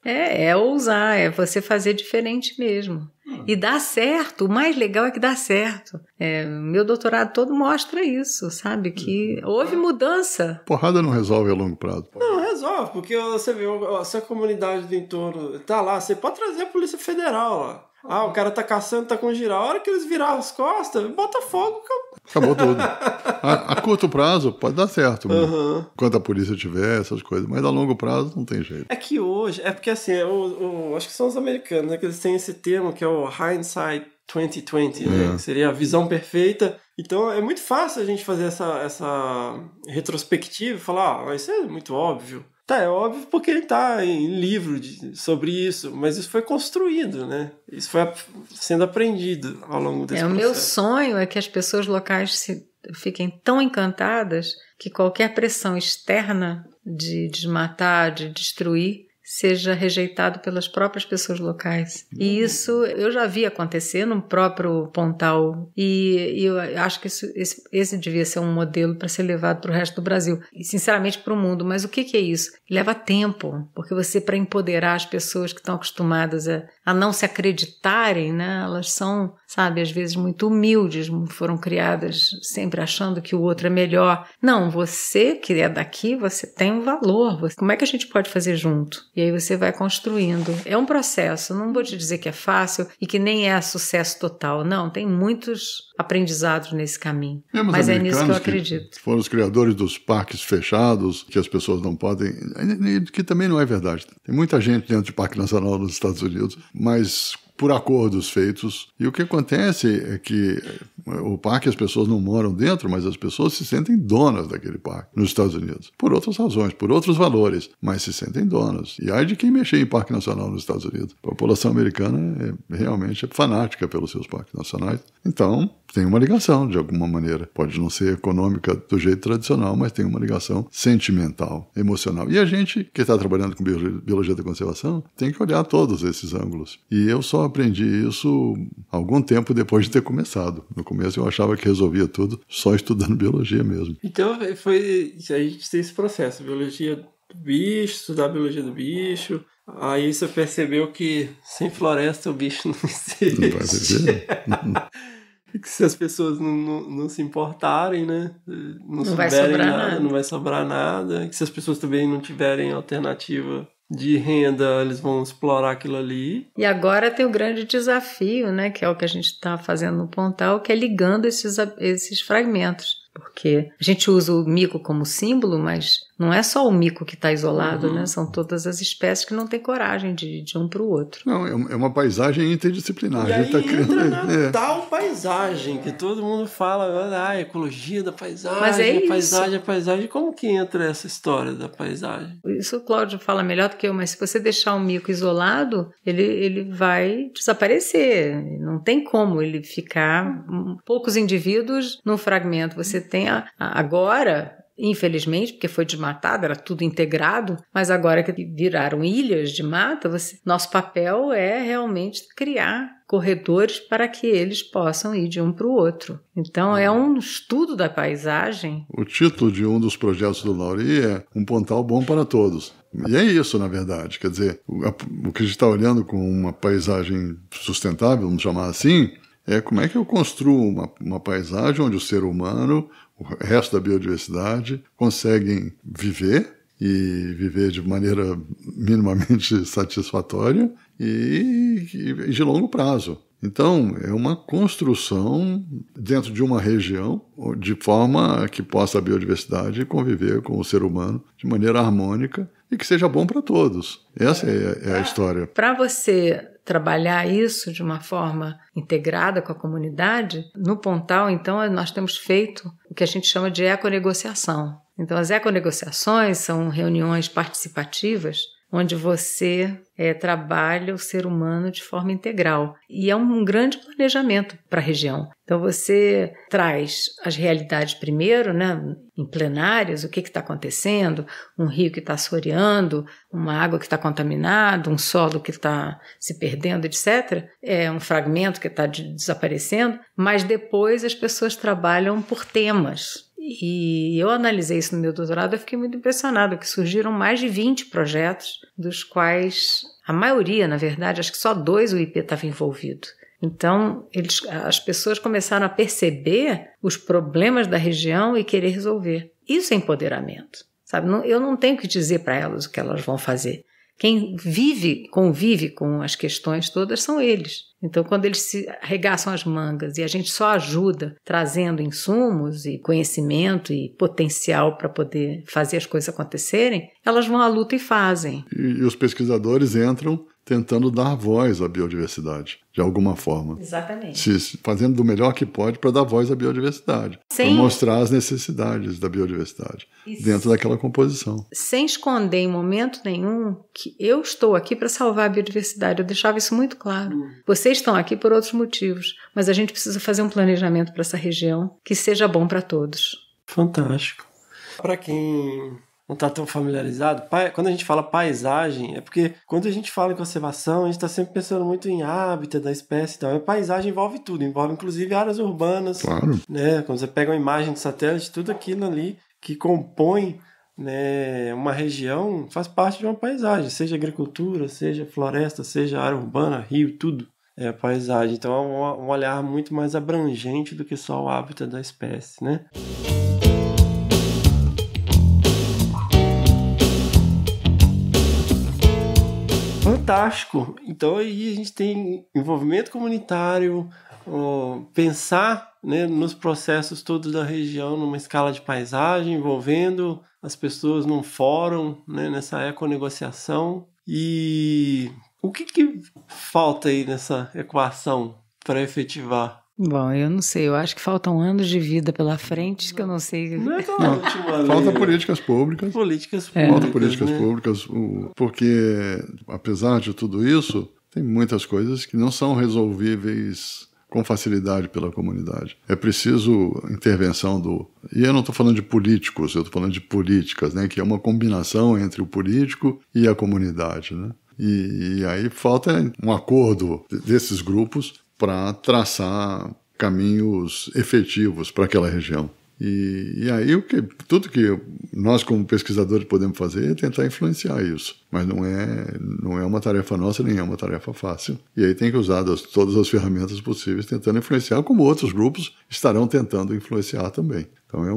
É ousar, é você fazer diferente mesmo. E dá certo, o mais legal é que dá certo. Meu doutorado todo mostra isso, sabe? Que houve mudança. Porrada não resolve a longo prazo. Não, resolve, porque você vê, se a comunidade do entorno tá lá, você pode trazer a Polícia Federal lá. O cara tá caçando, tá com girar. A hora que eles virar as costas, bota fogo, acabou tudo. A curto prazo pode dar certo, enquanto a polícia tiver, essas coisas, mas a longo prazo não tem jeito. É que hoje, porque assim, acho que são os americanos, né, que eles têm esse termo que é o hindsight 2020, né, que seria a visão perfeita. Então é muito fácil a gente fazer essa retrospectiva e falar, isso é muito óbvio. É óbvio porque ele tá em livro sobre isso, mas isso foi construído, né? Isso foi sendo aprendido ao longo desse processo. O meu sonho é que as pessoas locais fiquem tão encantadas que qualquer pressão externa de desmatar, de destruir, seja rejeitado pelas próprias pessoas locais. E isso eu já vi acontecer no próprio Pontal. E eu acho que esse devia ser um modelo para ser levado para o resto do Brasil. E, sinceramente, para o mundo. Mas o que é isso? Leva tempo. Porque você, para empoderar as pessoas que estão acostumadas a não se acreditarem, né? Elas são, sabe, às vezes muito humildes, foram criadas sempre achando que o outro é melhor. Não, você que é daqui, você tem um valor. Como é que a gente pode fazer junto? E aí você vai construindo. É um processo, não vou te dizer que é fácil e que nem é sucesso total. Não, tem muitos aprendizados nesse caminho. Mas é nisso que eu acredito. Que foram os criadores dos parques fechados, que as pessoas não podem... Que também não é verdade. Tem muita gente dentro de Parque Nacional nos Estados Unidos, mas por acordos feitos. E o que acontece é que o parque, as pessoas não moram dentro, mas as pessoas se sentem donas daquele parque nos Estados Unidos. Por outras razões, por outros valores, mas se sentem donas. E aí de quem mexer em Parque Nacional nos Estados Unidos. A população americana realmente é fanática pelos seus parques nacionais. Então, tem uma ligação, de alguma maneira. Pode não ser econômica do jeito tradicional, mas tem uma ligação sentimental, emocional. E a gente, que está trabalhando com biologia da conservação, tem que olhar todos esses ângulos. E eu só aprendi isso algum tempo depois de ter começado. No começo eu achava que resolvia tudo só estudando biologia mesmo. Então, foi a gente tem esse processo, biologia do bicho, estudar a biologia do bicho. Aí você percebeu que sem floresta o bicho não existe. Não vai viver. Que se as pessoas não se importarem, né? Não vai sobrar nada. Não vai sobrar nada. Que se as pessoas também não tiverem alternativa de renda, eles vão explorar aquilo ali. E agora tem o grande desafio, né? Que é o que a gente está fazendo no Pontal, que é ligando esses fragmentos. Porque a gente usa o mico como símbolo, mas não é só o mico que está isolado, né? São todas as espécies que não têm coragem de um para o outro. Não, é uma paisagem interdisciplinar. E a gente aí tá criando... entra na tal paisagem, que todo mundo fala, ecologia da paisagem, mas é a paisagem. Como que entra essa história da paisagem? Isso o Cláudio fala melhor do que eu, mas se você deixar o mico isolado, ele vai desaparecer. Não tem como ele ficar poucos indivíduos num fragmento. Você tem agora... Infelizmente, porque foi desmatado, era tudo integrado, mas agora que viraram ilhas de mata, nosso papel é realmente criar corredores para que eles possam ir de um para o outro. Então, é um estudo da paisagem. O título de um dos projetos do Lauri é Um Pontal Bom para Todos. E é isso, na verdade. Quer dizer, o que a gente está olhando com uma paisagem sustentável, vamos chamar assim, é como é que eu construo uma paisagem onde o ser humano, o resto da biodiversidade, conseguem viver e viver de maneira minimamente satisfatória e de longo prazo. Então, é uma construção dentro de uma região de forma que possa a biodiversidade conviver com o ser humano de maneira harmônica e que seja bom para todos. Essa é a história. Para você trabalhar isso de uma forma integrada com a comunidade, no Pontal, então, nós temos feito o que a gente chama de econegociação. Então, as econegociações são reuniões participativas onde você trabalha o ser humano de forma integral. E é um grande planejamento para a região. Então, você traz as realidades primeiro, né, em plenárias, o que está acontecendo, um rio que está assoreando, uma água que está contaminada, um solo que está se perdendo, etc. É um fragmento que está desaparecendo, mas depois as pessoas trabalham por temas. E eu analisei isso no meu doutorado e fiquei muito impressionada, que surgiram mais de 20 projetos, dos quais a maioria, na verdade, acho que só 2 o IP estava envolvido. Então, as pessoas começaram a perceber os problemas da região e querer resolver. Isso é empoderamento, sabe? Eu não tenho que dizer para elas o que elas vão fazer. Quem convive com as questões todas são eles. Então, quando eles se arregaçam as mangas e a gente só ajuda trazendo insumos e conhecimento e potencial para poder fazer as coisas acontecerem, elas vão à luta e fazem. E os pesquisadores entram tentando dar voz à biodiversidade, de alguma forma. Exatamente. Fazendo do melhor que pode para dar voz à biodiversidade. Para mostrar as necessidades da biodiversidade dentro daquela composição. Sem esconder em momento nenhum que eu estou aqui para salvar a biodiversidade. Eu deixava isso muito claro. Vocês estão aqui por outros motivos, mas a gente precisa fazer um planejamento para essa região que seja bom para todos. Fantástico. Para quem não está tão familiarizado, quando a gente fala paisagem, é porque quando a gente fala em conservação, a gente está sempre pensando muito em hábitat da espécie e tal. A paisagem envolve tudo, envolve inclusive áreas urbanas. Claro. Né? Quando você pega uma imagem de satélite, tudo aquilo ali que compõe, né, uma região faz parte de uma paisagem, seja agricultura, seja floresta, seja área urbana, rio, tudo é a paisagem. Então é um olhar muito mais abrangente do que só o hábitat da espécie, né? fantástico. Então aí a gente tem envolvimento comunitário, pensar, né, nos processos todos da região numa escala de paisagem, envolvendo as pessoas num fórum, né, nessa econegociação. E o que falta aí nessa equação para efetivar? Bom, eu não sei, eu acho que faltam anos de vida pela frente, que eu não sei. Não é tão Não, ótimo, falta políticas públicas. Falta políticas né? públicas, porque apesar de tudo isso, tem muitas coisas que não são resolvíveis com facilidade pela comunidade. É preciso intervenção E eu não estou falando de políticos, eu estou falando de políticas, né? Que é uma combinação entre o político e a comunidade, né? E aí falta um acordo desses grupos para traçar caminhos efetivos para aquela região. E aí tudo que nós como pesquisadores podemos fazer é tentar influenciar isso, mas não é uma tarefa nossa, nem é uma tarefa fácil. E aí tem que usar todas as ferramentas possíveis tentando influenciar, como outros grupos estarão tentando influenciar também. Então é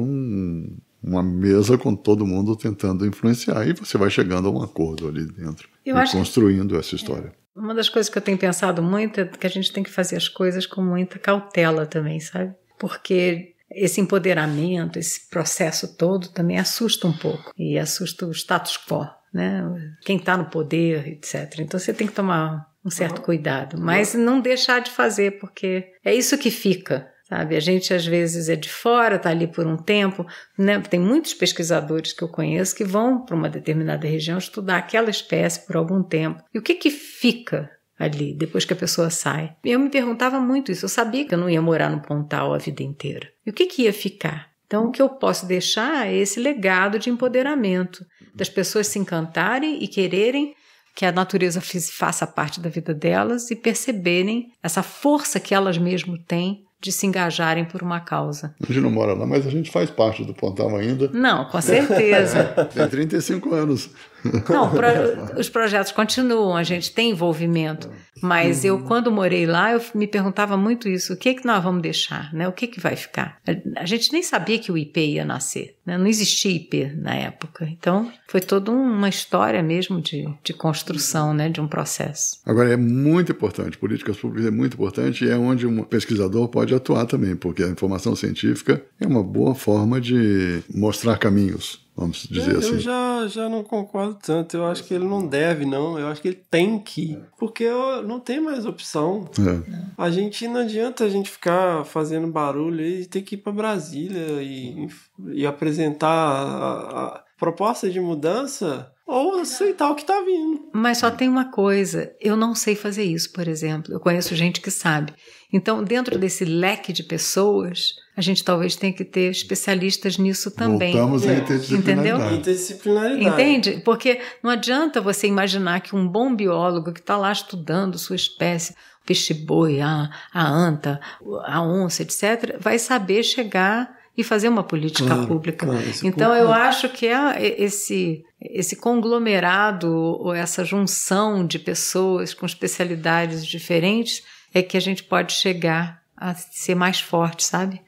uma mesa com todo mundo tentando influenciar e você vai chegando a um acordo ali dentro e construindo essa história. Uma das coisas que eu tenho pensado muito é que a gente tem que fazer as coisas com muita cautela também, sabe? Porque esse empoderamento, esse processo todo também assusta um pouco. E assusta o status quo, né? Quem está no poder, etc. Então você tem que tomar um certo cuidado. Mas não deixar de fazer, porque é isso que fica, sabe? A gente às vezes é de fora, está ali por um tempo, né? Tem muitos pesquisadores que eu conheço que vão para uma determinada região estudar aquela espécie por algum tempo. E o que fica ali, depois que a pessoa sai? Eu me perguntava muito isso. Eu sabia que eu não ia morar no Pontal a vida inteira. E o que ia ficar? Então, o que eu posso deixar é esse legado de empoderamento, das pessoas se encantarem e quererem que a natureza faça parte da vida delas e perceberem essa força que elas mesmas têm de se engajarem por uma causa. A gente não mora lá, mas a gente faz parte do Pontal ainda. Não, com certeza. Tem 35 anos. Não, os projetos continuam, a gente tem envolvimento. Mas eu, quando morei lá, eu me perguntava muito isso. O que nós vamos deixar? Né? O que vai ficar? A gente nem sabia que o IP ia nascer. Né? Não existia IP na época. Então, foi toda uma história mesmo de construção, né? De um processo. Agora, é muito importante. Políticas públicas é muito importante e é onde um pesquisador pode atuar também, porque a informação científica é uma boa forma de mostrar caminhos. Vamos dizer assim. Eu já não concordo tanto. Eu acho que ele não deve, não. Eu acho que ele tem que. Porque não tem mais opção. A gente não adianta a gente ficar fazendo barulho e ter que ir para Brasília e apresentar a proposta de mudança ou aceitar o que está vindo. Mas só tem uma coisa. Eu não sei fazer isso, por exemplo. Eu conheço gente que sabe. Então, dentro desse leque de pessoas, a gente talvez tenha que ter especialistas nisso também. Voltamos à interdisciplinaridade. Entendeu? Entende? Porque não adianta você imaginar que um bom biólogo que está lá estudando sua espécie, o peixe-boi, a anta, a onça, etc., vai saber chegar e fazer uma política pública. Então, eu acho que esse conglomerado ou essa junção de pessoas com especialidades diferentes é que a gente pode chegar a ser mais forte, sabe?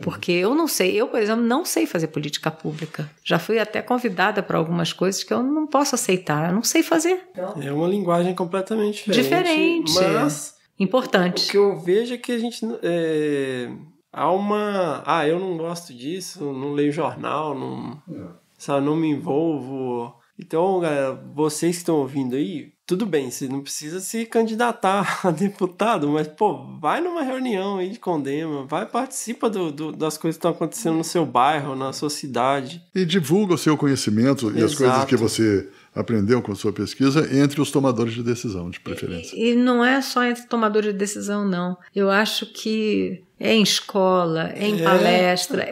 Porque eu não sei, eu, por exemplo, não sei fazer política pública. Já fui até convidada para algumas coisas que eu não posso aceitar, eu não sei fazer. É uma linguagem completamente diferente. Mas importante. O que eu vejo é que a gente... há uma... eu não gosto disso, não leio jornal, não me envolvo. Então, galera, vocês que estão ouvindo aí, tudo bem, você não precisa se candidatar a deputado, mas, vai numa reunião aí de Condema, participa das coisas que estão acontecendo no seu bairro, na sua cidade. E divulga o seu conhecimento e as coisas que você aprendeu com a sua pesquisa entre os tomadores de decisão, de preferência. E não é só entre tomadores de decisão, não. Eu acho que é em escola, é em palestra,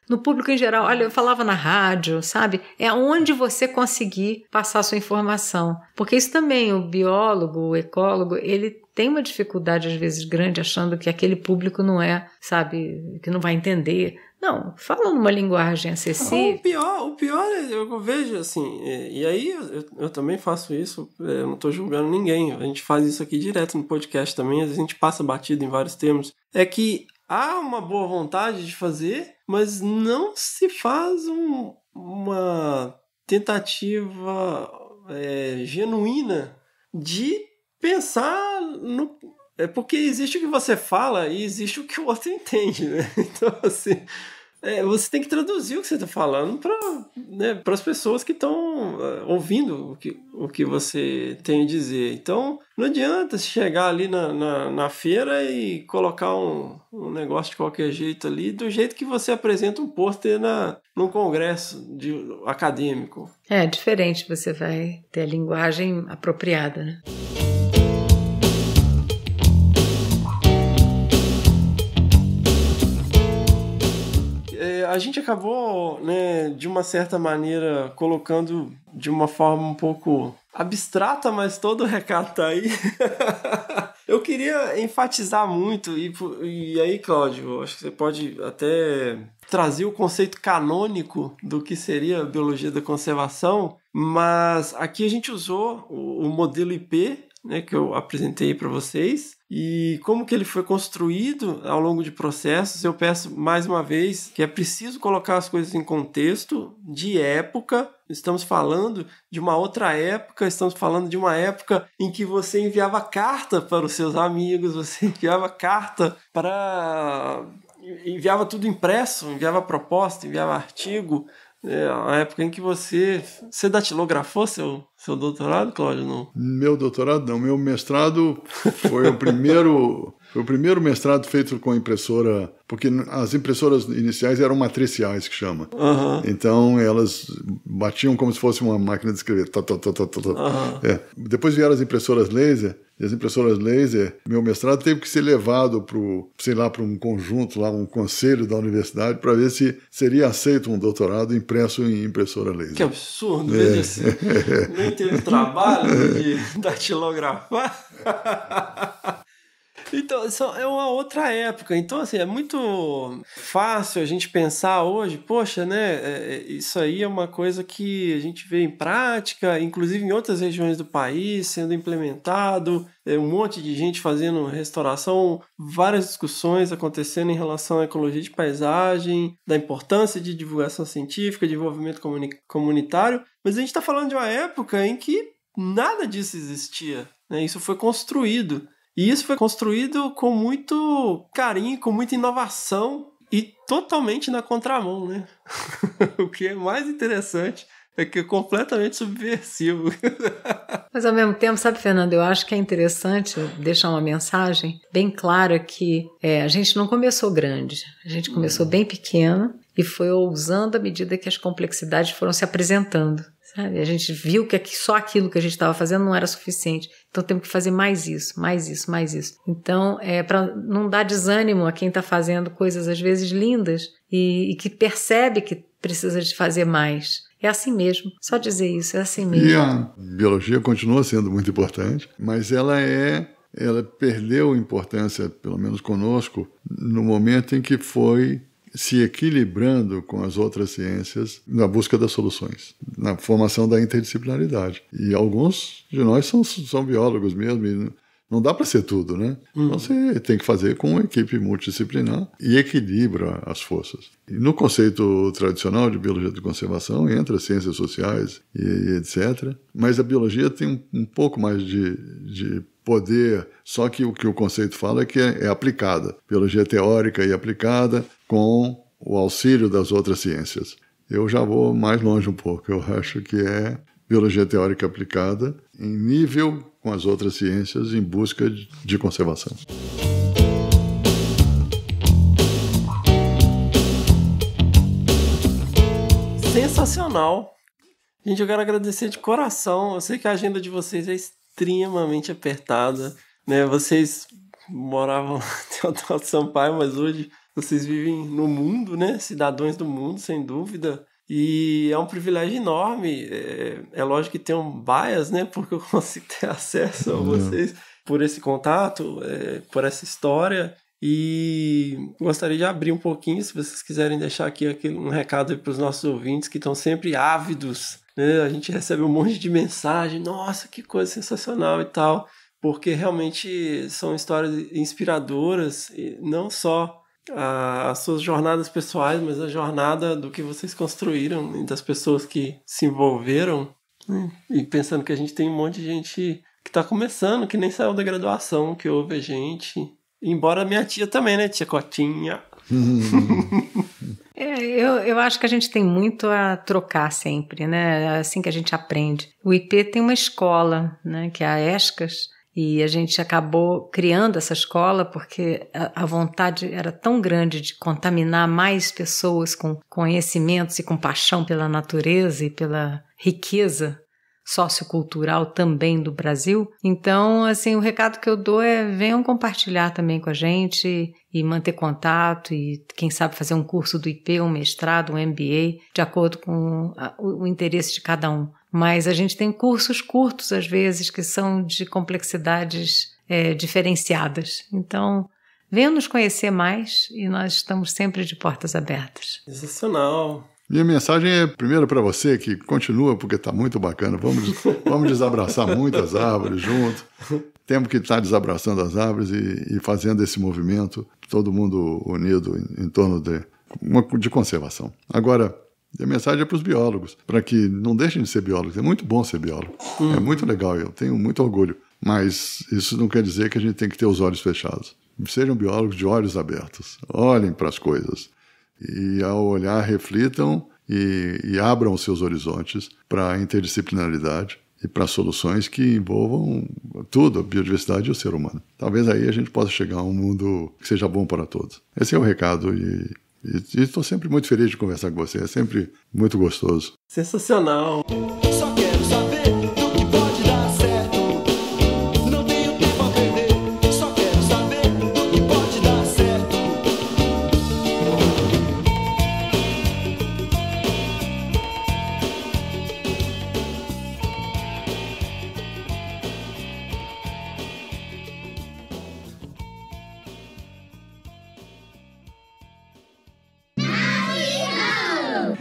no público em geral. Olha, eu falava na rádio, sabe? É onde você conseguir passar a sua informação. Porque isso também, o biólogo, o ecólogo, ele tem uma dificuldade às vezes grande achando que aquele público não sabe, que não vai entender. Não, fala numa linguagem acessível. O pior eu vejo assim, e aí eu também faço isso, eu não estou julgando ninguém, a gente faz isso aqui direto no podcast também, às vezes a gente passa batido em vários termos. É que há uma boa vontade de fazer, mas não se faz uma tentativa genuína de pensar no... É porque existe o que você fala e existe o que o outro entende, né? Então, assim, você tem que traduzir o que você está falando para as pessoas que estão ouvindo o que você tem a dizer. Então, não adianta chegar ali na feira e colocar um negócio de qualquer jeito ali, do jeito que você apresenta um pôster num congresso acadêmico. É diferente, você vai ter a linguagem apropriada, né? A gente acabou, né, de uma certa maneira, colocando de uma forma um pouco abstrata, mas todo o recado tá aí. Eu queria enfatizar muito, e aí, Cláudio, acho que você pode até trazer o conceito canônico do que seria a biologia da conservação, mas aqui a gente usou o modelo IP, né, que eu apresentei para vocês, e como que ele foi construído ao longo de processos. Eu peço mais uma vez que é preciso colocar as coisas em contexto de época. Estamos falando de uma outra época, estamos falando de uma época em que você enviava carta para os seus amigos, você enviava carta enviava tudo impresso, enviava proposta, enviava artigo. A época em que você datilografou seu doutorado, Cláudio? Não? Meu doutorado não, meu mestrado foi o primeiro mestrado feito com impressora, porque as impressoras iniciais eram matriciais, que chama. Uhum. Então elas batiam como se fosse uma máquina de escrever. Depois vieram as impressoras laser, e as impressoras laser, meu mestrado teve que ser levado para um conjunto, lá, um conselho da universidade, para ver se seria aceito um doutorado impresso em impressora laser. Que absurdo, veja assim. Nem teve trabalho de datilografar. Então, isso é uma outra época. Então, assim, é muito fácil a gente pensar hoje, poxa, né, isso aí é uma coisa que a gente vê em prática, inclusive em outras regiões do país, sendo implementado, um monte de gente fazendo restauração, várias discussões acontecendo em relação à ecologia de paisagem, da importância de divulgação científica, de desenvolvimento comunitário, mas a gente está falando de uma época em que nada disso existia, né? Isso foi construído. E isso foi construído com muito carinho, com muita inovação e totalmente na contramão, né? O que é mais interessante é que é completamente subversivo. Mas ao mesmo tempo, sabe, Fernando, eu acho que é interessante deixar uma mensagem bem clara que a gente não começou grande, a gente começou bem pequeno e foi ousando à medida que as complexidades foram se apresentando. Sabe? A gente viu que só aquilo que a gente estava fazendo não era suficiente. Então temos que fazer mais isso, mais isso, mais isso. Então, para não dar desânimo a quem está fazendo coisas às vezes lindas e que percebe que precisa de fazer mais. É assim mesmo, só dizer isso, é assim mesmo. E a biologia continua sendo muito importante, mas ela perdeu importância, pelo menos conosco, no momento em que foi se equilibrando com as outras ciências na busca das soluções, na formação da interdisciplinaridade. E alguns de nós são biólogos mesmo, e não dá para ser tudo, né? Então você tem que fazer com uma equipe multidisciplinar e equilibra as forças. E no conceito tradicional de biologia de conservação entra ciências sociais e etc. Mas a biologia tem um pouco mais de poder, só que o que o conceito fala é que é aplicada. Biologia teórica e aplicada com o auxílio das outras ciências. Eu já vou mais longe um pouco. Eu acho que é biologia teórica aplicada em nível com as outras ciências em busca de conservação. Sensacional! Gente, eu quero agradecer de coração. Eu sei que a agenda de vocês é extremamente apertada, né? Vocês moravam em Teodoro Sampaio, mas hoje vocês vivem no mundo, né? Cidadãos do mundo, sem dúvida. E é um privilégio enorme. É lógico que tem um bias, né? Porque eu consigo ter acesso a vocês por esse contato, por essa história. E gostaria de abrir um pouquinho, se vocês quiserem deixar aqui um recado para os nossos ouvintes que estão sempre ávidos, né? A gente recebe um monte de mensagem, nossa, que coisa sensacional e tal, porque realmente são histórias inspiradoras, e não só as suas jornadas pessoais, mas a jornada do que vocês construíram e das pessoas que se envolveram, né? E pensando que a gente tem um monte de gente que tá começando, que nem saiu da graduação, que ouve a gente. Embora minha tia também, né, tia Cotinha? Eu acho que a gente tem muito a trocar sempre, né? É assim que a gente aprende. O IP tem uma escola, né, que é a ESCAS, e a gente acabou criando essa escola porque a vontade era tão grande de contaminar mais pessoas com conhecimentos e com paixão pela natureza e pela riqueza sociocultural também do Brasil. Então, assim, o recado que eu dou é venham compartilhar também com a gente e manter contato e, quem sabe, fazer um curso do IP, um mestrado, um MBA, de acordo com o interesse de cada um. Mas a gente tem cursos curtos, às vezes, que são de complexidades diferenciadas. Então, venham nos conhecer mais e nós estamos sempre de portas abertas. Sensacional! Minha mensagem é, primeiro, para você que continua, porque está muito bacana. Vamos desabraçar muitas árvores junto. Temos que estar desabraçando as árvores e fazendo esse movimento, todo mundo unido em torno de conservação. Agora, a mensagem é para os biólogos, para que não deixem de ser biólogos. É muito bom ser biólogo. É muito legal, eu tenho muito orgulho. Mas isso não quer dizer que a gente tem que ter os olhos fechados. Sejam biólogos de olhos abertos. Olhem para as coisas. E ao olhar, reflitam e abram os seus horizontes para a interdisciplinaridade e para soluções que envolvam tudo, a biodiversidade e o ser humano. Talvez aí a gente possa chegar a um mundo que seja bom para todos. Esse é o recado e estou sempre muito feliz de conversar com você, é sempre muito gostoso. Sensacional!